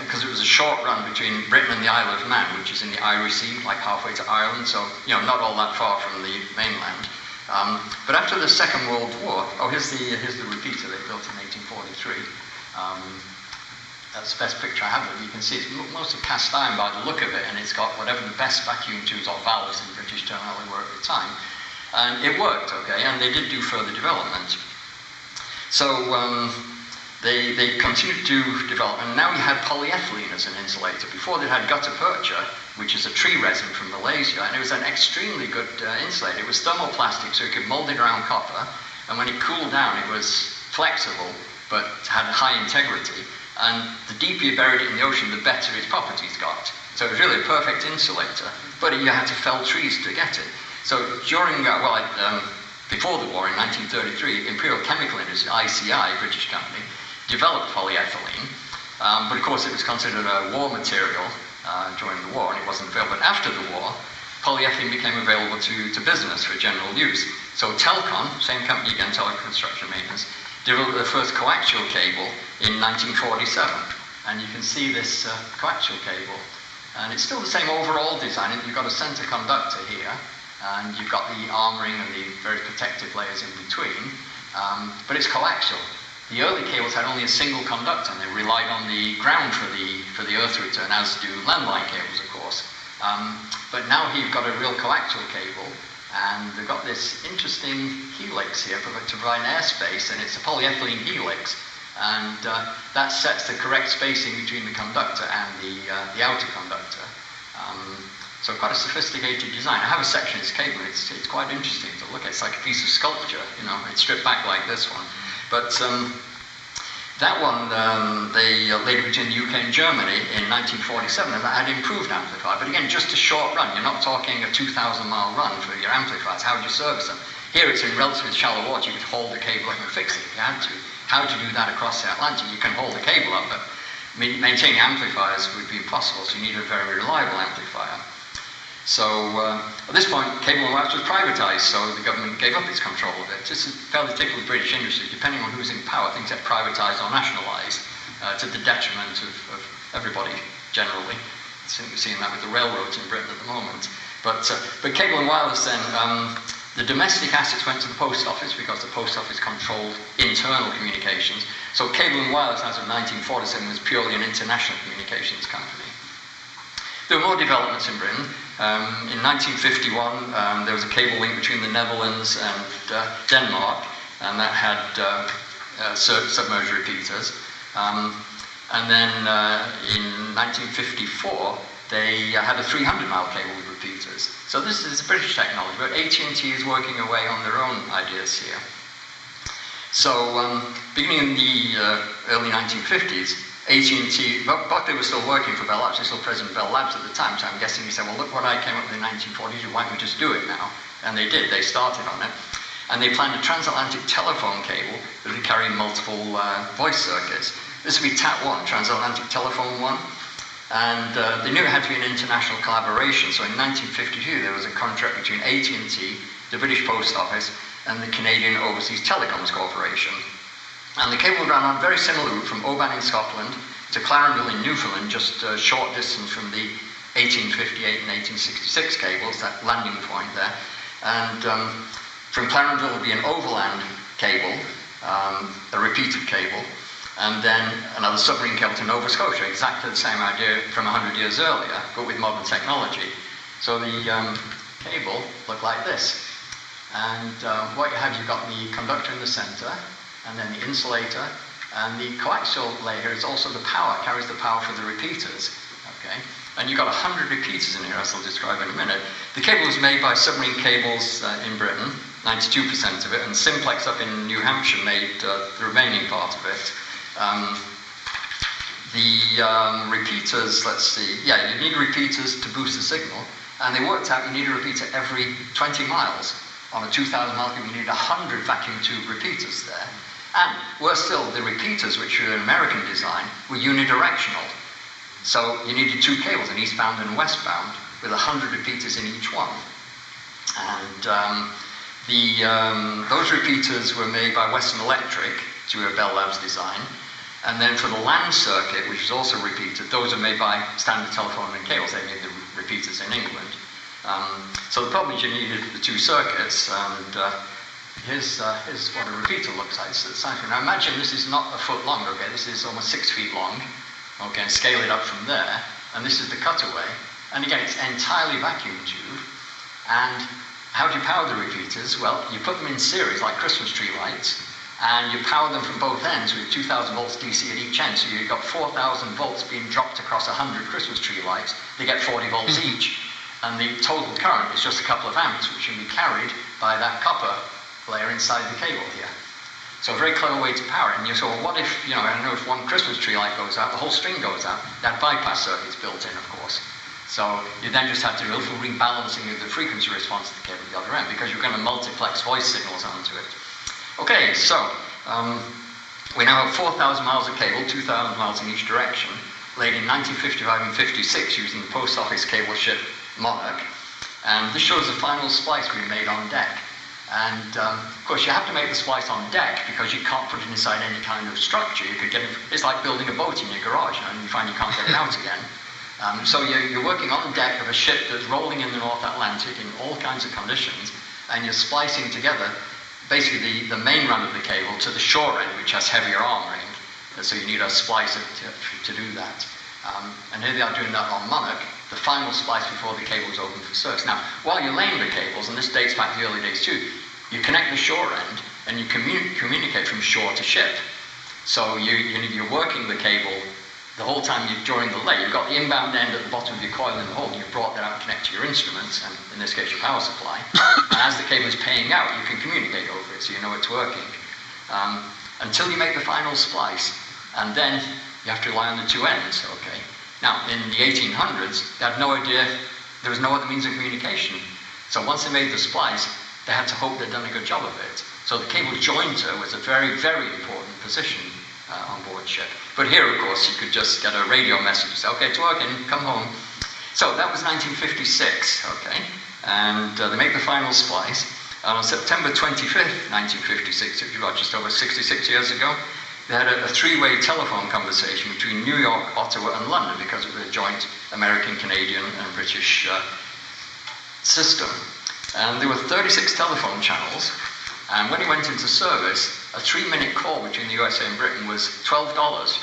because it was a short run between Britain and the Isle of Man, which is in the Irish Sea, like halfway to Ireland, so not all that far from the mainland. But after the Second World War, here's the repeater they built in 1843. That's the best picture I have of it. You can see it's mostly cast iron by the look of it, and it's got whatever the best vacuum tubes or valves in British terminology were at the time. And it worked, okay, and they did do further development. So they continued to develop, and now you had polyethylene as an insulator. Before they had gutta percha, which is a tree resin from Malaysia, and it was an extremely good insulator. It was thermoplastic, so you could mold it around copper, and when it cooled down, it was flexible, but had high integrity. And the deeper you buried it in the ocean, the better its properties got. So it was really a perfect insulator, but you had to fell trees to get it. So during, before the war in 1933, Imperial Chemical Industry, ICI, British company, developed polyethylene, but of course it was considered a war material during the war, and it wasn't available. But after the war, polyethylene became available to business for general use. So Telcon, same company again, Teleconstruction Maintenance, developed the first coaxial cable in 1947. And you can see this coaxial cable. And it's still the same overall design. You've got a center conductor here, and you've got the armoring and the very protective layers in between. But it's coaxial. The early cables had only a single conductor, and they relied on the ground for the earth return, as do landline cables, of course. But now you've got a real coaxial cable, and they've got this interesting helix here to provide airspace, and it's a polyethylene helix, and that sets the correct spacing between the conductor and the outer conductor. So quite a sophisticated design. I have a section of this cable. It's quite interesting to look at. It's like a piece of sculpture, it's stripped back like this one. But that one, they later put in the UK and Germany in 1947, and that had improved amplifier. But again, just a short run. You're not talking a 2,000-mile run for your amplifiers. How would you service them? Here it's in relatively shallow water. You could hold the cable up and fix it if you had to. How do you do that across the Atlantic? You can hold the cable up, but maintaining amplifiers would be impossible, so you need a very reliable amplifier. So at this point, cable and wireless was privatized, so the government gave up its control of it. This is fairly typical of the British industry. Depending on who's in power, things get privatized or nationalized to the detriment of everybody generally. I think we're seeing that with the railroads in Britain at the moment. But cable and wireless then, the domestic assets went to the post office because the post office controlled internal communications. So cable and wireless as of 1947 was purely an international communications company. There were more developments in Britain. In 1951, there was a cable link between the Netherlands and Denmark, and that had submerged repeaters. And then in 1954, they had a 300-mile cable with repeaters. So this is British technology, but AT&T is working away on their own ideas here. So beginning in the early 1950s, AT&T, but they were still working for Bell Labs, they were still President Bell Labs at the time, so I'm guessing he said, well, look what I came up with in the 1940s, why don't we just do it now? And they did, they started on it. And they planned a transatlantic telephone cable that would carry multiple voice circuits. This would be TAT1, Transatlantic Telephone 1. And they knew it had to be an international collaboration, so in 1952 there was a contract between AT&T, the British Post Office, and the Canadian Overseas Telecoms Corporation. And the cable ran on a very similar route from Oban in Scotland to Clarenville in Newfoundland, just a short distance from the 1858 and 1866 cables, that landing point there. And from Clarenville would be an overland cable, a repeated cable, and then another submarine cable to Nova Scotia, exactly the same idea from 100 years earlier, but with modern technology. So the cable looked like this. And what you have, you've got the conductor in the center, and then the insulator, and the coaxial layer is also the power, carries the power for the repeaters, okay? And you've got 100 repeaters in here, as I'll describe in a minute. The cable was made by Submarine Cables in Britain, 92% of it, and Simplex up in New Hampshire made the remaining part of it. Repeaters, let's see, yeah, you need repeaters to boost the signal, and they worked out you need a repeater every 20 miles. On a 2,000 mile cable, you need 100 vacuum tube repeaters there. And worse still, the repeaters, which were an American design, were unidirectional. So you needed two cables, an eastbound and westbound, with 100 repeaters in each one. And those repeaters were made by Western Electric to a Bell Labs design. And then for the land circuit, which is also repeated, those are made by Standard Telephone and Cables. They made the repeaters in England. So the problem is you needed the two circuits, and here's what a repeater looks like. Now imagine this is not a foot long, okay, this is almost 6 feet long, okay, and scale it up from there, and this is the cutaway, and again it's entirely vacuum tube. And how do you power the repeaters? Well, you put them in series like Christmas tree lights, and you power them from both ends with 2,000 volts DC at each end, so you've got 4,000 volts being dropped across 100 Christmas tree lights. They get 40 volts each. And the total current is just a couple of amps, which can be carried by that copper layer inside the cable here. So a very clever way to power it. And you say, well, what if, I don't know, if one Christmas tree light goes out, the whole string goes out. That bypass circuit's built in, of course. So you then just have to do a little rebalancing of the frequency response to the cable at the other end, because you're going to multiplex voice signals onto it. Okay, so we now have 4,000 miles of cable, 2,000 miles in each direction, laid in 1955 and 56 using the post office cable ship Monarch, and this shows the final splice we made on deck. And of course you have to make the splice on deck because you can't put it inside any kind of structure. You could it's like building a boat in your garage, and you find you can't get it out again. So you're working on the deck of a ship that's rolling in the North Atlantic in all kinds of conditions, and you're splicing together basically the main run of the cable to the shore end, which has heavier armoring, so you need a splicer to do that. And here they are doing that on Monarch, the final splice before the cable is open for service. Now, while you're laying the cables, and this dates back to the early days too, you connect the shore end and you communicate from shore to ship. So you're working the cable the whole time during the lay. You've got the inbound end at the bottom of your coil in the hole, and you've brought that out and connect to your instruments, and in this case your power supply. And as the cable is paying out, you can communicate over it so you know it's working. Until you make the final splice, and then you have to rely on the two ends, okay? Now, in the 1800s, they had no idea, there was no other means of communication. So once they made the splice, they had to hope they'd done a good job of it. So the cable jointer was a very, very important position on board ship. But here, of course, you could just get a radio message, say, okay, it's working, come home. So that was 1956, okay, and they make the final splice. And on September 25th, 1956, which was just over 66 years ago, they had a three-way telephone conversation between New York, Ottawa, and London because of the joint American, Canadian, and British system. And there were 36 telephone channels, and when he went into service, a 3-minute call between the USA and Britain was $12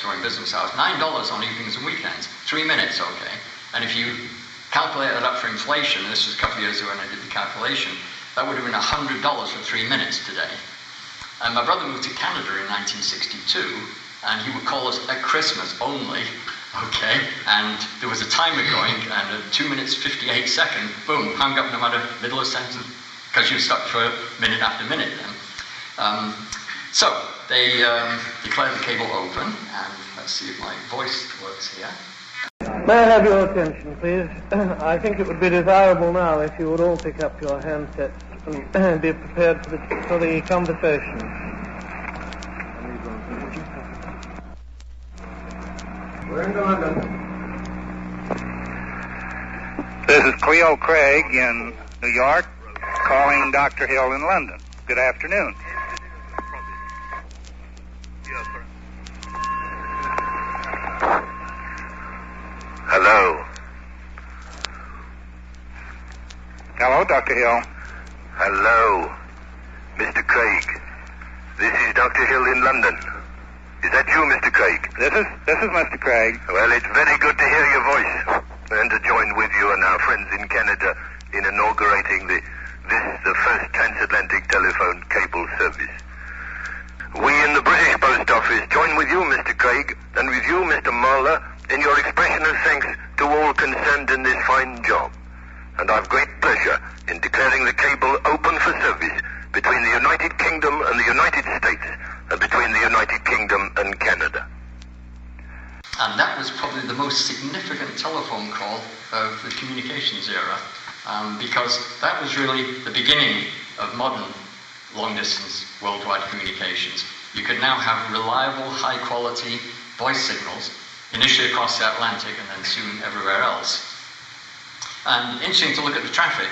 during business hours, $9 on evenings and weekends, 3 minutes, okay. And if you calculate that up for inflation, this was a couple of years ago when I did the calculation, that would have been $100 for 3 minutes today. And my brother moved to Canada in 1962, and he would call us at Christmas only, okay? And there was a timer going, and at 2 minutes 58 seconds, boom, hung up no matter middle of sentence, because you were stuck for minute after minute then. So they declared the cable open, and let's see if my voice works here. May I have your attention, please? I think it would be desirable now if you would all pick up your handsets and be prepared for the conversation. We're in London. This is Cleo Craig in New York, calling Dr. Hill in London. Good afternoon. Hello. Hello, Dr. Hill. Hello. Mr. Craig. This is Dr. Hill in London. Is that you, Mr. Craig? This is Mr. Craig. Well, it's very good to hear your voice and to join with you and our friends in Canada in inaugurating the first transatlantic telephone cable service. We in the British Post Office join with you, Mr. Craig, and with you, Mr. Mahler, in your expression of thanks to all concerned in this fine job. And I've great pleasure in declaring the cable open for service between the United Kingdom and the United States, and between the United Kingdom and Canada. And that was probably the most significant telephone call of the communications era, because that was really the beginning of modern long-distance worldwide communications. You could now have reliable, high-quality voice signals, initially across the Atlantic and then soon everywhere else. And interesting to look at the traffic.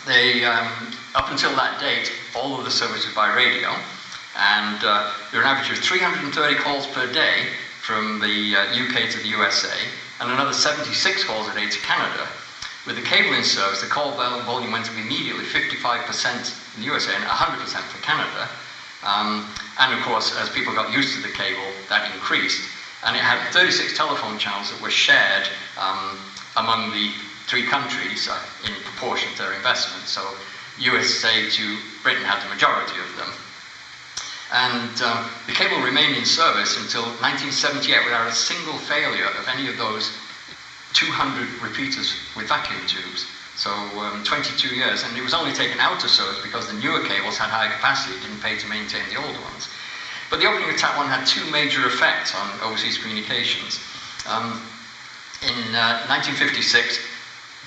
They, up until that date, all of the service was by radio, and there were an average of 330 calls per day from the UK to the USA, and another 76 calls a day to Canada. With the cable in service, the call volume went up immediately, 55% in the USA and 100% for Canada. And of course, as people got used to the cable, that increased. And it had 36 telephone channels that were shared among the three countries in proportion to their investment. So USA to Britain had the majority of them. And the cable remained in service until 1978 without a single failure of any of those 200 repeaters with vacuum tubes. So 22 years, and it was only taken out of service because the newer cables had higher capacity, it didn't pay to maintain the old ones. But the opening of TAP1 had two major effects on overseas communications. In 1956,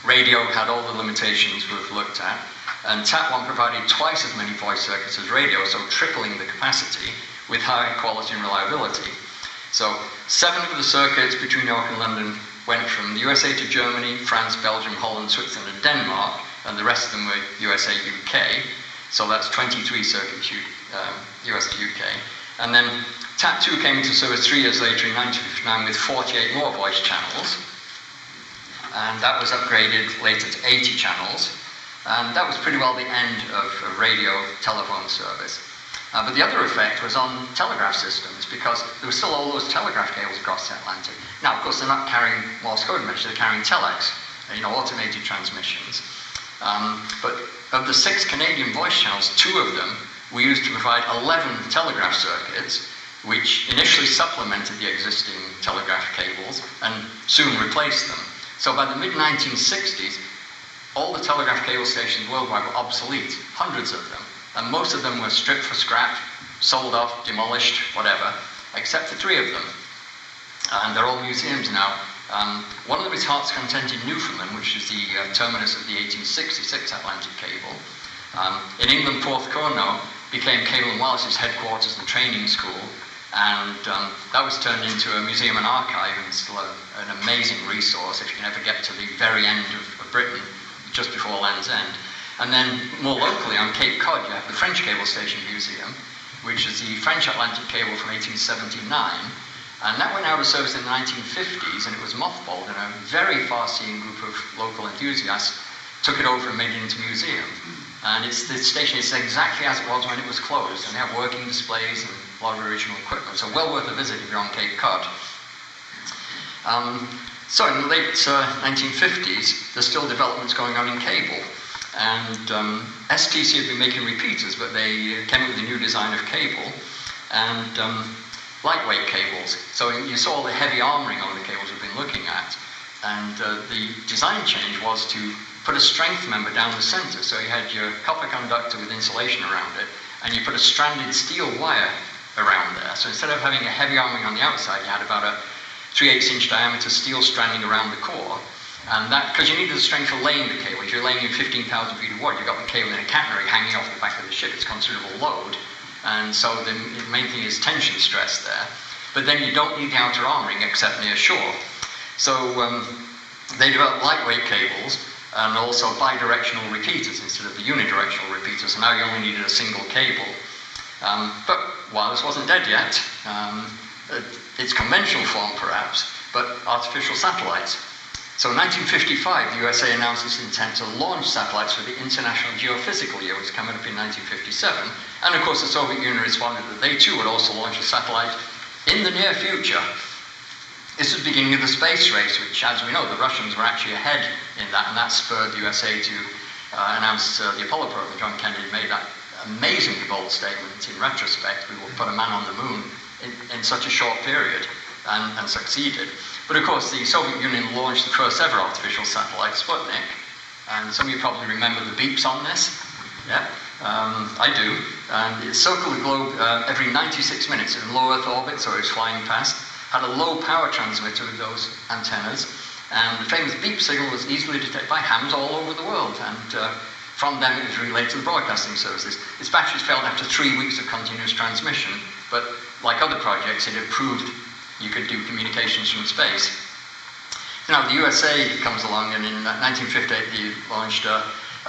radio had all the limitations we've looked at, and TAP1 provided twice as many voice circuits as radio, so tripling the capacity with high quality and reliability. So 7 of the circuits between New York and London went from the USA to Germany, France, Belgium, Holland, Switzerland, and Denmark, and the rest of them were USA, UK. So that's 23 circuits, US to UK. And then TAP2 came into service 3 years later in 1959 with 48 more voice channels. And that was upgraded later to 80 channels. And that was pretty well the end of radio telephone service. But the other effect was on telegraph systems, because there were still all those telegraph cables across the Atlantic. Now, of course, they're not carrying Morse code messages, they're carrying telex, automated transmissions. But of the 6 Canadian voice channels, 2 of them were used to provide 11 telegraph circuits, which initially supplemented the existing telegraph cables and soon replaced them. So by the mid-1960s, all the telegraph cable stations worldwide were obsolete, hundreds of them. And most of them were stripped for scrap, sold off, demolished, whatever, except for 3 of them. And they're all museums now. One of them is Heart's Content in Newfoundland, which is the terminus of the 1866 Atlantic cable. In England, Porthcurno became Cable and Wireless's headquarters and training school, And that was turned into a museum and archive, and still an amazing resource if you can ever get to the very end of Britain, just before Land's End. And then more locally on Cape Cod, you have the French Cable Station Museum, which is the French Atlantic cable from 1879. And that went out of service in the 1950s, and it was mothballed, and a very far-seeing group of local enthusiasts took it over and made it into a museum. And the station is exactly as it was when it was closed, and they have working displays and a lot of original equipment. So well worth a visit if you're on Cape Cod. So in the late 1950s, there's still developments going on in cable. And STC had been making repeaters, but they came up with a new design of cable and lightweight cables. So you saw the heavy armoring on the cables we've been looking at. And the design change was to put a strength member down the center. So you had your copper conductor with insulation around it, and you put a stranded steel wire around there. So instead of having a heavy armoring on the outside, you had about a 3/8 inch diameter steel stranding around the core. And that, because you needed the strength for laying the cable. If you're laying in 15,000 feet of water, you've got the cable in a catenary hanging off the back of the ship. It's considerable load. And so the main thing is tension stress there. But then you don't need the outer armoring except near shore. So they developed lightweight cables and also bidirectional repeaters instead of the unidirectional repeaters. So now you only needed a single cable. But wireless wasn't dead yet. Its conventional form perhaps, but artificial satellites. So in 1955, the USA announced its intent to launch satellites for the International Geophysical Year, which was coming up in 1957. And of course, the Soviet Union responded that they too would also launch a satellite in the near future. This was the beginning of the space race, which, as we know, the Russians were actually ahead in that, and that spurred the USA to announce the Apollo program. John Kennedy made that amazingly bold statement. In retrospect, we will put a man on the moon in such a short period, and succeeded. But of course, the Soviet Union launched the first ever artificial satellite, Sputnik, and some of you probably remember the beeps on this. Yeah, I do. And it circled the globe every 96 minutes in low Earth orbit, so it was flying past. Had a low power transmitter with those antennas, and the famous beep signal was easily detected by hams all over the world, and from them it was relayed to the broadcasting services. Its batteries failed after 3 weeks of continuous transmission, but like other projects, it had proved you could do communications from space. Now, the USA comes along, and in 1958 they launched a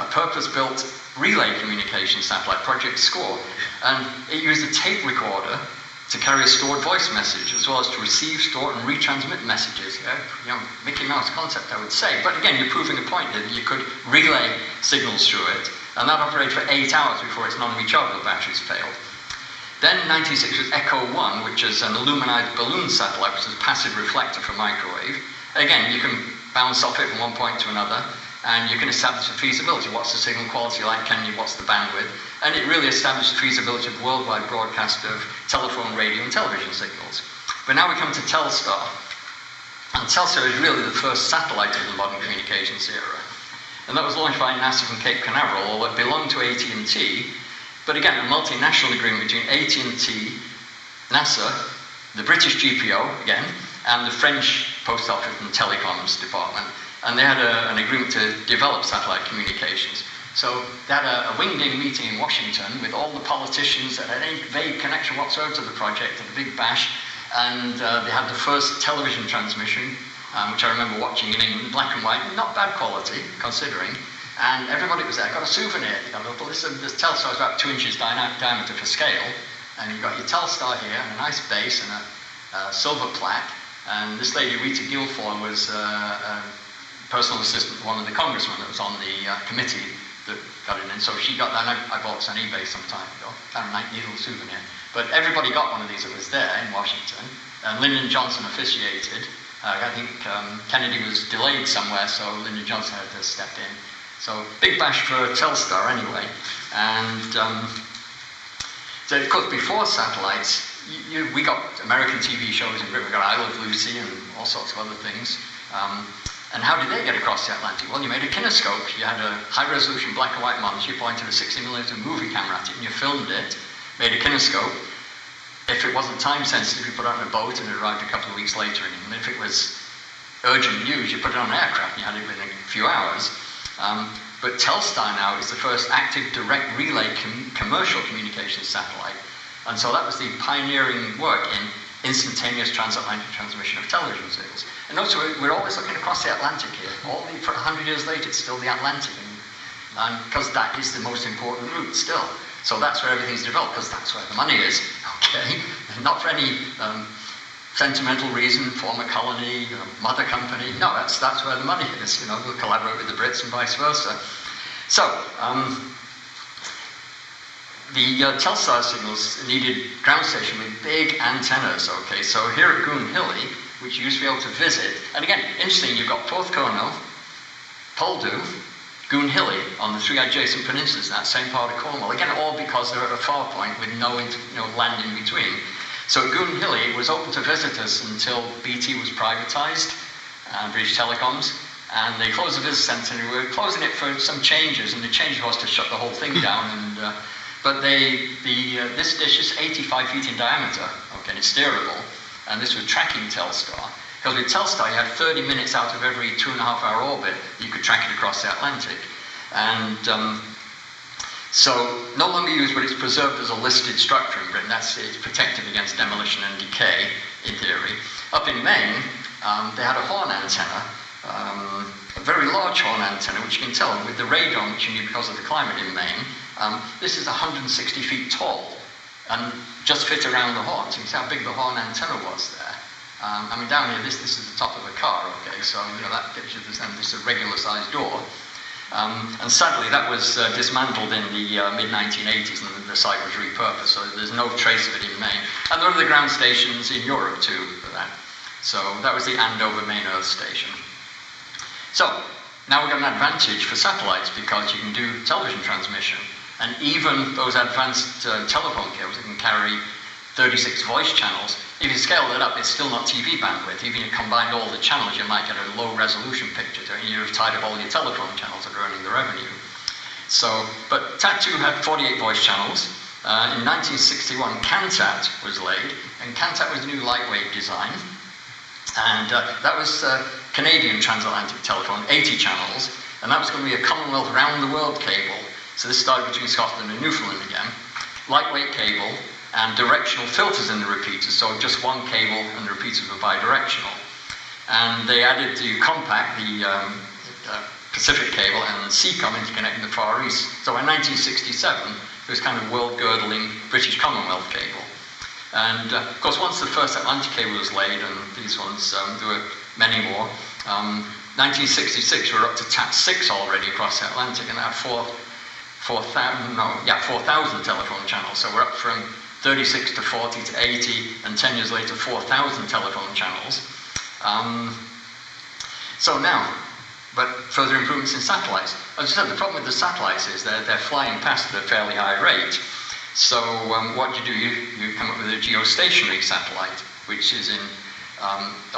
purpose-built relay communication satellite, Project SCORE, and it used a tape recorder to carry a stored voice message, as well as to receive, store, and retransmit messages. Mickey Mouse concept, I would say. But again, you're proving a point here that you could relay signals through it, and that operated for 8 hours before its non-rechargeable batteries failed. Then in 1960 was ECHO-1, which is an illuminized balloon satellite, which is a passive reflector for microwave. Again, you can bounce off it from one point to another, and you can establish the feasibility. What's the signal quality like? What's the bandwidth? And it really established the feasibility of worldwide broadcast of telephone, radio, and television signals. But now we come to Telstar. And Telstar is really the first satellite of the modern communications era. And that was launched by NASA from Cape Canaveral, although it belonged to AT&T. But again, a multinational agreement between AT&T, NASA, the British GPO, again, and the French Post Office and Telecoms Department. And they had an agreement to develop satellite communications. So they had a winged-in meeting in Washington with all the politicians that had any vague connection whatsoever to the project, and a big bash. And they had the first television transmission, which I remember watching in England, black and white, not bad quality, considering. And everybody was there, got a souvenir. You got a little, this Telstar is about 2 inches diameter for scale. And you've got your Telstar here, and a nice base, and a silver plaque. And this lady, Rita Guilfoyle, was a personal assistant to one of the congressmen that was on the committee that got it in. So she got that, and I bought this on eBay some time ago. Kind of a neat little souvenir. But everybody got one of these that was there in Washington. And Lyndon Johnson officiated. I think Kennedy was delayed somewhere, so Lyndon Johnson had to step in. So big bash for Telstar anyway. And so of course before satellites, we got American TV shows in Britain. We got I Love Lucy and all sorts of other things. And how did they get across the Atlantic? Well, you made a kinescope. You had a high-resolution black and white monitor. You pointed a 60mm movie camera at it, and you filmed it, made a kinescope. If it wasn't time-sensitive, you put it on a boat, and it arrived a couple of weeks later in England. If it was urgent news, you put it on an aircraft, and you had it within a few hours. But Telstar now is the first active direct relay commercial communications satellite. And so that was the pioneering work in instantaneous transatlantic transmission of television signals. And also, we're always looking across the Atlantic here. For 100 years later, it's still the Atlantic, and because that is the most important route still. So that's where everything's developed, because that's where the money is, okay? Not for any sentimental reason, form a colony, mother company. No, that's where the money is. We'll collaborate with the Brits and vice versa. So, the Telstar signals needed ground station with big antennas, okay? So here at Goon Hilly, which you used to be able to visit, and again, interesting, you've got Porthcurno, Poldhu, Goon Hilly on the three adjacent peninsulas in that same part of Cornwall. Again, all because they're at a far point with no land in between. So Goon Hilly was open to visitors until BT was privatised, British Telecoms, and they closed the visitor centre, and we were closing it for some changes, and the change was to shut the whole thing down. And but this dish is 85 feet in diameter, okay, and it's steerable, and this was tracking Telstar. Because with Telstar, you had 30 minutes out of every 2.5-hour orbit, you could track it across the Atlantic. And so, no longer used, but it's preserved as a listed structure in Britain. It's protected against demolition and decay, in theory. Up in Maine, they had a horn antenna, a very large horn antenna, which you can tell with the radon, which you need because of the climate in Maine. This is 160 feet tall, and just fit around the horn. So you can see how big the horn antenna was there. Down here, this is the top of a car, okay, so, that gives you this a regular-sized door. And sadly, that was dismantled in the mid-1980s, and the site was repurposed, so there's no trace of it in Maine. And there are other ground stations in Europe, too, for that. So that was the Andover Main Earth Station. So, now we've got an advantage for satellites, because you can do television transmission. And even those advanced telephone cables that can carry 36 voice channels, if you scale that up, it's still not TV bandwidth. Even if you combined all the channels, you might get a low-resolution picture, and you've tied up all your telephone channels that are earning the revenue. So, but TAT2 had 48 voice channels. In 1961, Cantat was laid, and Cantat was a new lightweight design. And that was Canadian transatlantic telephone, 80 channels, and that was going to be a Commonwealth round-the-world cable. So this started between Scotland and Newfoundland again. Lightweight cable, and directional filters in the repeaters, so just one cable and the repeaters were bidirectional. And they added the compact, the Pacific cable, and CCOM interconnecting the Far East. So in 1967, it was kind of world-girdling British Commonwealth cable. And of course, once the first Atlantic cable was laid, and these ones, there were many more, 1966, we were up to TAT6 already across the Atlantic, and that had 4,000 telephone channels. So we're up from 36 to 40 to 80, and 10 years later, 4,000 telephone channels. So now, but further improvements in satellites. As I said, the problem with the satellites is they're flying past at a fairly high rate. So what do? You come up with a geostationary satellite, which is in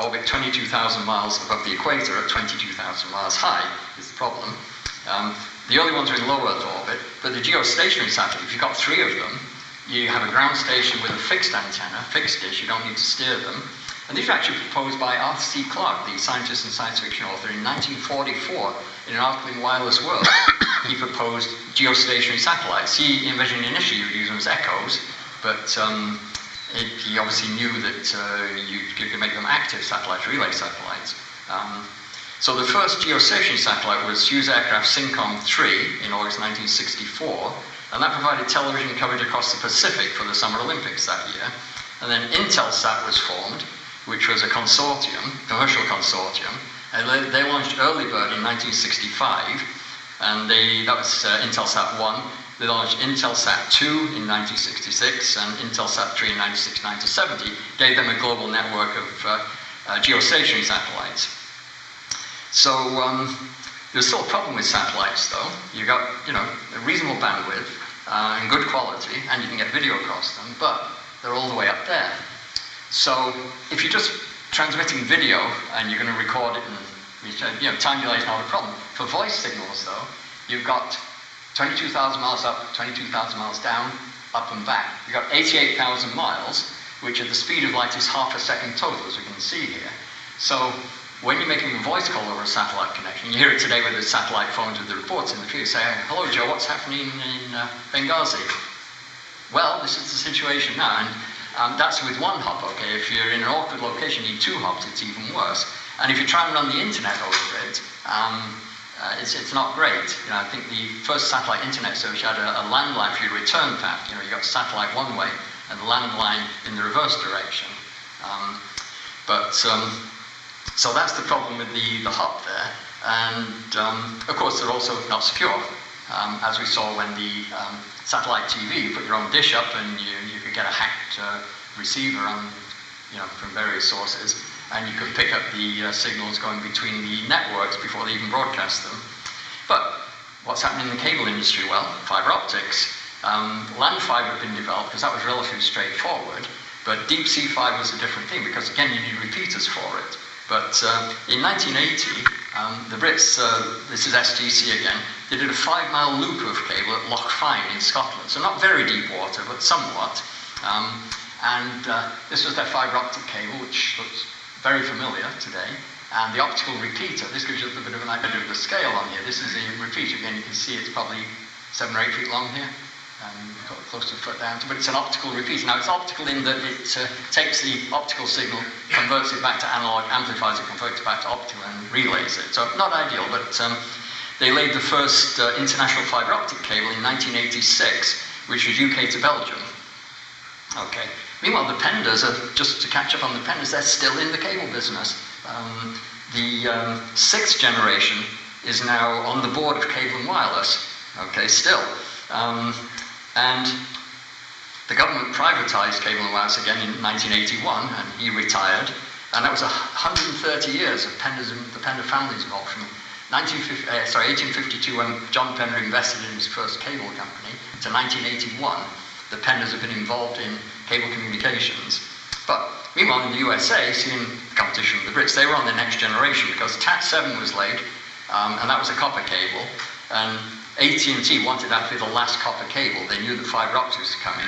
orbit 22,000 miles above the equator at 22,000 miles high, is the problem. The only ones are in low Earth orbit, but the geostationary satellite, if you've got 3 of them, you have a ground station with a fixed antenna, fixed dish, you don't need to steer them. And these were actually proposed by Arthur C. Clarke, the scientist and science fiction author, in 1944 in an article in Wireless World. He proposed geostationary satellites. He envisioned initially you would use them as echoes, but he obviously knew that you could make them active satellites, relay satellites. So the first geostationary satellite was Hughes Aircraft Syncom 3 in August 1964, and that provided television coverage across the Pacific for the Summer Olympics that year. And then Intelsat was formed, which was a consortium, commercial consortium, and they launched Early Bird in 1965, and that was Intelsat 1. They launched Intelsat 2 in 1966, and Intelsat 3 in 1969 to 70, gave them a global network of geostationary satellites. So there's still a problem with satellites, though. You've got, a reasonable bandwidth and good quality, and you can get video across them, but they're all the way up there. So if you're just transmitting video and you're going to record it, and time delay is not a problem. For voice signals, though, you've got 22,000 miles up, 22,000 miles down, up and back. You've got 88,000 miles, which at the speed of light is half a second total, as we can see here. So when you're making a voice call over a satellite connection, you hear it today with the satellite phones with the reports in the field, say, "Hello, Joe, what's happening in Benghazi?" Well, this is the situation now, and that's with one hop, okay? If you're in an awkward location, you need 2 hops, it's even worse. And if you try and run the internet over it, it's not great. You know, I think the first satellite internet service had a landline for your return path. You know, you got satellite one way and landline in the reverse direction. So that's the problem with the hop there. And of course, they're also not secure. As we saw when the satellite TV, you put your own dish up and you could get a hacked receiver from various sources, and you could pick up the signals going between the networks before they even broadcast them. But what's happening in the cable industry? Well, fiber optics. Land fiber had been developed because that was relatively straightforward, but deep sea fiber is a different thing because, again, you need repeaters for it. But in 1980, the Brits, this is STC again, they did a 5-mile loop of cable at Loch Fyne in Scotland. So not very deep water, but somewhat. This was their fiber optic cable, which looks very familiar today. And the optical repeater, this gives you a bit of an idea of the scale on here. This is a repeater. Again, you can see it's probably 7 or 8 feet long here. Got close to a foot down, but it's an optical repeater. Now, it's optical in that it takes the optical signal, converts it back to analog, amplifies it, converts it back to optical, and relays it. So, not ideal, but they laid the first international fiber optic cable in 1986, which was UK to Belgium. Okay. Meanwhile, the Penders, just to catch up on the Penders, they're still in the cable business. The 6th generation is now on the board of Cable and Wireless. Okay, still. And the government privatized Cable and Wireless again in 1981, and he retired. And that was 130 years of the Pender family's involved from 1852, when John Pender invested in his first cable company, to 1981. The Penders have been involved in cable communications. But meanwhile, in the USA, seeing competition with the Brits, they were on the next generation because TAT7 was laid, and that was a copper cable. And AT&T wanted that to be the last copper cable. They knew that fiber optics was coming.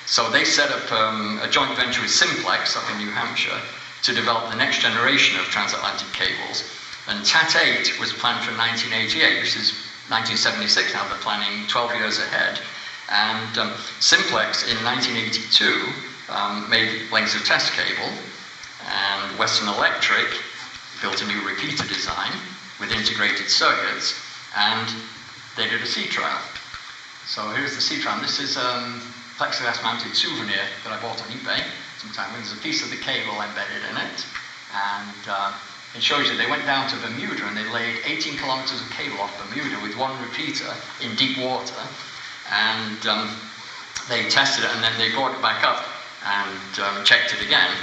So they set up a joint venture with Simplex up in New Hampshire to develop the next generation of transatlantic cables. And TAT8 was planned for 1988. This is 1976 now. They're planning 12 years ahead. And Simplex in 1982 made lengths of test cable. And Western Electric built a new repeater design with integrated circuits. And they did a sea trial. So here's the sea trial. This is plexiglass mounted souvenir that I bought on eBay some time ago. There's a piece of the cable embedded in it. And it shows you they went down to Bermuda and they laid 18 kilometers of cable off Bermuda with one repeater in deep water. And they tested it and then they brought it back up and checked it again.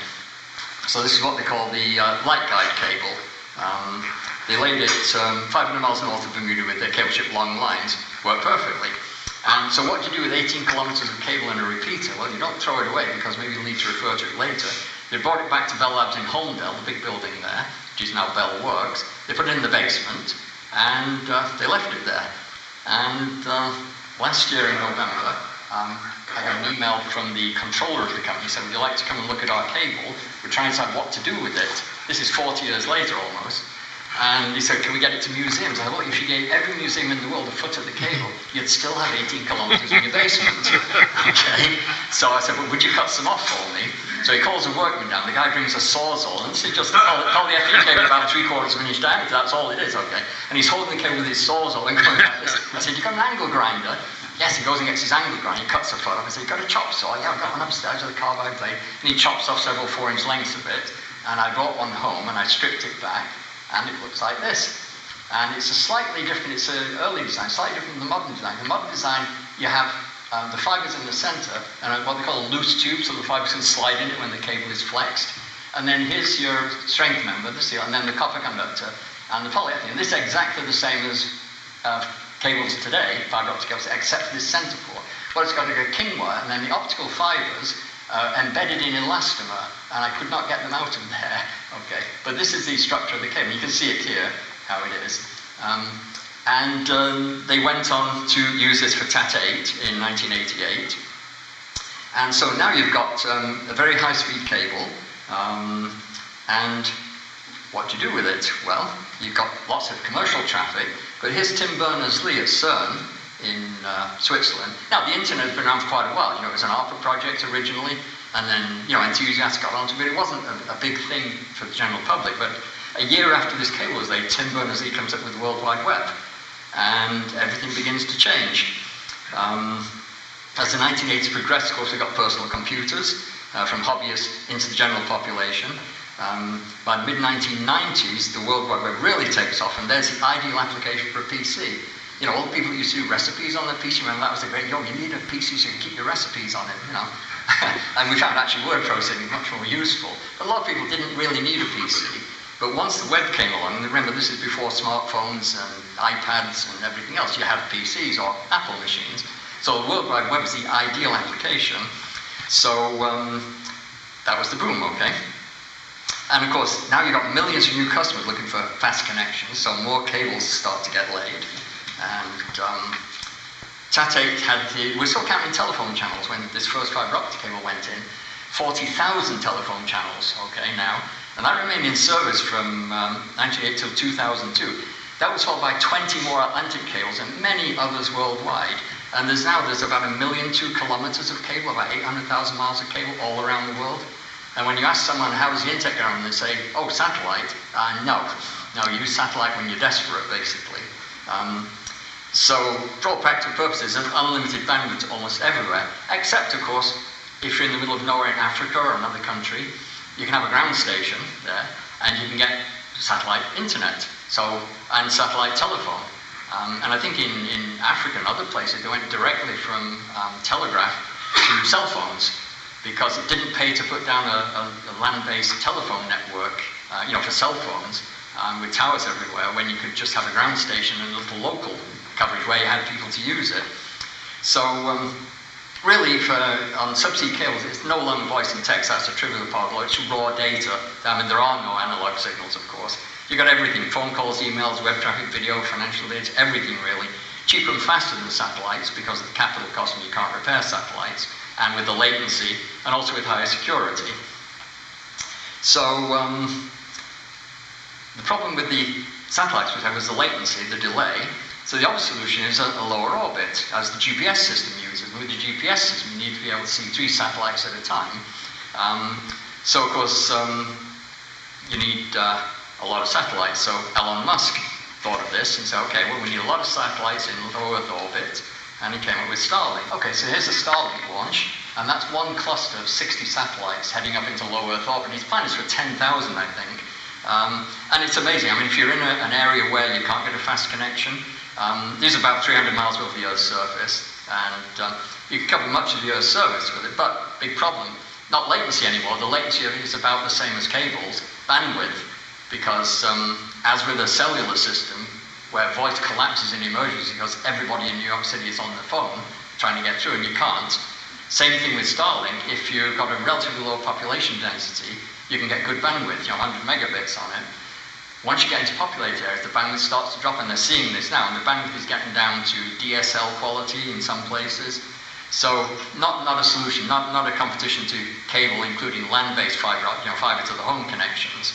So this is what they call the light guide cable. They laid it 500 miles north of Bermuda with their cable ship long lines. Worked perfectly. And so what do you do with 18 kilometers of cable and a repeater? Well, you don't throw it away because maybe you'll need to refer to it later. They brought it back to Bell Labs in Holmdel, the big building there, which is now Bell Works. They put it in the basement and they left it there. And last year in November, I got an email from the controller of the company. He said, would you like to come and look at our cable? We're trying to decide what to do with it. This is 40 years later almost. And he said, can we get it to museums? I thought, well, if you gave every museum in the world a foot of the cable, you'd still have 18 kilometers in your basement. Okay? So I said, well, would you cut some off for me? So he calls a workman down. The guy brings a sawzall, and he said, just call the FE cable about 3/4 of an inch diameter. That's all it is, okay? And he's holding the cable with his sawzall and going like this. I said, you got an angle grinder? Yes, he goes and gets his angle grinder. He cuts a foot off. I said, you got a chop saw? Yeah, I've got one upstairs with a carbide blade. And he chops off several 4-inch lengths of it. And I brought one home, and I stripped it back. And it looks like this. And it's a slightly different, it's an early design, slightly different from the modern design. The modern design, you have the fibers in the center, and what they call a loose tube, so the fibers can slide in it when the cable is flexed. And then here's your strength member, and then the copper conductor, and the polyethylene. This is exactly the same as cables today, fiber optic cables, except for this center port. Well, it's got a king wire, and then the optical fibers embedded in elastomer, and I could not get them out of there. Okay, but this is the structure of the cable. You can see it here, how it is. They went on to use this for TAT8 in 1988. And so now you've got a very high-speed cable. And what do you do with it? Well, you've got lots of commercial traffic. But here's Tim Berners-Lee at CERN in Switzerland. Now, the internet has been around for quite a while. You know, it was an ARPA project originally, and then, you know, enthusiasts got onto it. It wasn't a big thing for the general public, but a year after this cable was laid, Tim Berners-Lee comes up with the World Wide Web, and everything begins to change. As the 1980s progressed, of course, we got personal computers, from hobbyists into the general population. By the mid-1990s, the World Wide Web really takes off, and there's the ideal application for a PC. You know, all the people who used to do recipes on their PC, remember that was the great, you need a PC so you can keep your recipes on it, you know. And we found actually word processing much more useful. But a lot of people didn't really need a PC. But once the web came along, and remember this is before smartphones and iPads and everything else, you had PCs or Apple machines. So the World Wide Web was the ideal application. So that was the boom, okay? And of course, now you've got millions of new customers looking for fast connections, so more cables start to get laid. And TAT8 we're still counting telephone channels when this first fiber optic cable went in. 40,000 telephone channels, okay, now. And that remained in service from 1998 till 2002. That was followed by 20 more Atlantic cables and many others worldwide. And there's about 1.2 million kilometers of cable, about 800,000 miles of cable all around the world. And when you ask someone, how does the internet go on, they say, oh, satellite. No, you use satellite when you're desperate, basically. So, for all practical purposes, there's unlimited bandwidth almost everywhere, except, of course, if you're in the middle of nowhere in Africa or another country, you can have a ground station there, and you can get satellite internet, and satellite telephone. And I think in Africa and other places, they went directly from telegraph to cell phones, because it didn't pay to put down a land-based telephone network, for cell phones, with towers everywhere, when you could just have a ground station and a little local coverage where you had people to use it. So really, on subsea cables, it's no longer voice and text. That's a trivial part of it. It's raw data. I mean, there are no analog signals, of course. You've got everything: phone calls, emails, web traffic, video, financial data, everything really. Cheaper and faster than satellites because of the capital cost when you can't repair satellites, and with the latency, and also with higher security. So the problem with the satellites was the latency, the delay. So the obvious solution is a lower orbit, as the GPS system uses. And with the GPS system, you need to be able to see 3 satellites at a time. So of course, you need a lot of satellites. So Elon Musk thought of this and said, okay, well, we need a lot of satellites in low Earth orbit, and he came up with Starlink. Okay, so here's a Starlink launch, and that's one cluster of 60 satellites heading up into low Earth orbit. His plan is for 10,000, I think. And it's amazing. I mean, if you're in an area where you can't get a fast connection, these are about 300 miles above the Earth's surface, and you can cover much of the Earth's surface with it, but big problem, not latency anymore. The latency is about the same as cables, bandwidth, because as with a cellular system, where voice collapses in emergency because everybody in New York City is on the phone trying to get through and you can't. Same thing with Starlink. If you've got a relatively low population density, you can get good bandwidth, 100 megabits on it. Once you get into populated areas, the bandwidth starts to drop, and they're seeing this now, and the bandwidth is getting down to DSL quality in some places. So not a solution, not a competition to cable, including land-based fiber, fiber to the home connections.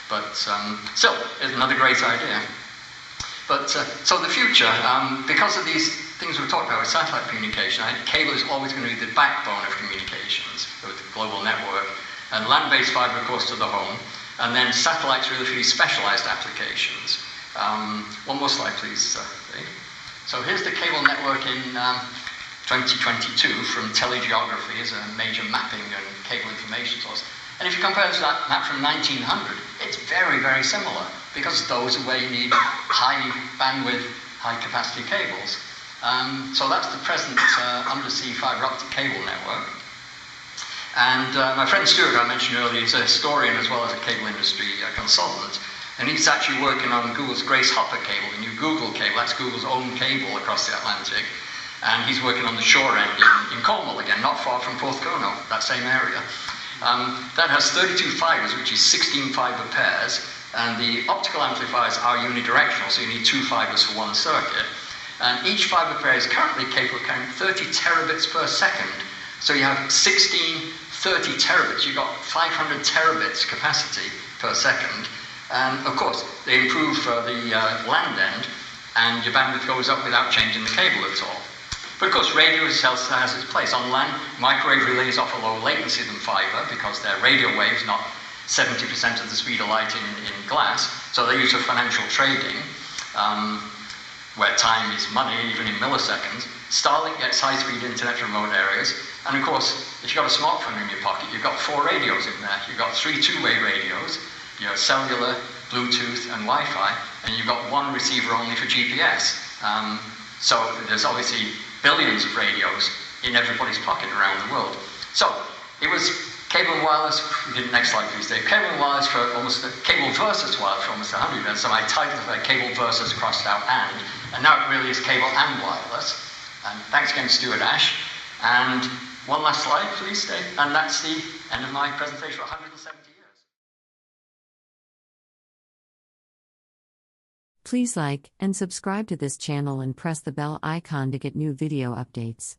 But still, it's another great idea. But so the future, because of these things we've talked about with satellite communication, I think cable is always going to be the backbone of communications with the global network, and land-based fiber, of course, to the home. And then satellites really for these specialized applications. One more slide, please. So here's the cable network in 2022 from telegeography as a major mapping and cable information source. And if you compare this to that map from 1900, it's very, very similar, because those are where you need high bandwidth, high capacity cables. So that's the present undersea fiber optic cable network. And my friend Stuart, I mentioned earlier, is a historian as well as a cable industry consultant. And he's actually working on Google's Grace Hopper cable, the new Google cable. That's Google's own cable across the Atlantic. And he's working on the shore end in Cornwall again, not far from Porthcurno, that same area. That has 32 fibers, which is 16 fiber pairs. And the optical amplifiers are unidirectional, so you need 2 fibers for 1 circuit. And each fiber pair is currently capable of carrying 30 terabits per second. So you have 30 terabits, you've got 500 terabits capacity per second. And of course, they improve the land end and your bandwidth goes up without changing the cable at all. But of course, radio has its place. On land, microwave relays offer lower latency than fiber because they're radio waves, not 70% of the speed of light in glass. So they're used for financial trading, where time is money, even in milliseconds. Starlink gets high-speed internet to remote areas. And of course, if you've got a smartphone in your pocket, you've got 4 radios in there. You've got 3 two-way radios, you have cellular, Bluetooth, and Wi-Fi, and you've got 1 receiver only for GPS. So there's obviously billions of radios in everybody's pocket around the world. So it was cable and wireless. We did next slide, please, Dave. Cable and wireless for cable versus wireless for almost 100 years. So my title is cable versus crossed out and now it really is cable and wireless. And thanks again, Stuart Ash. And one last slide, please, Dave. And that's the end of my presentation for 170 years. Please like and subscribe to this channel and press the bell icon to get new video updates.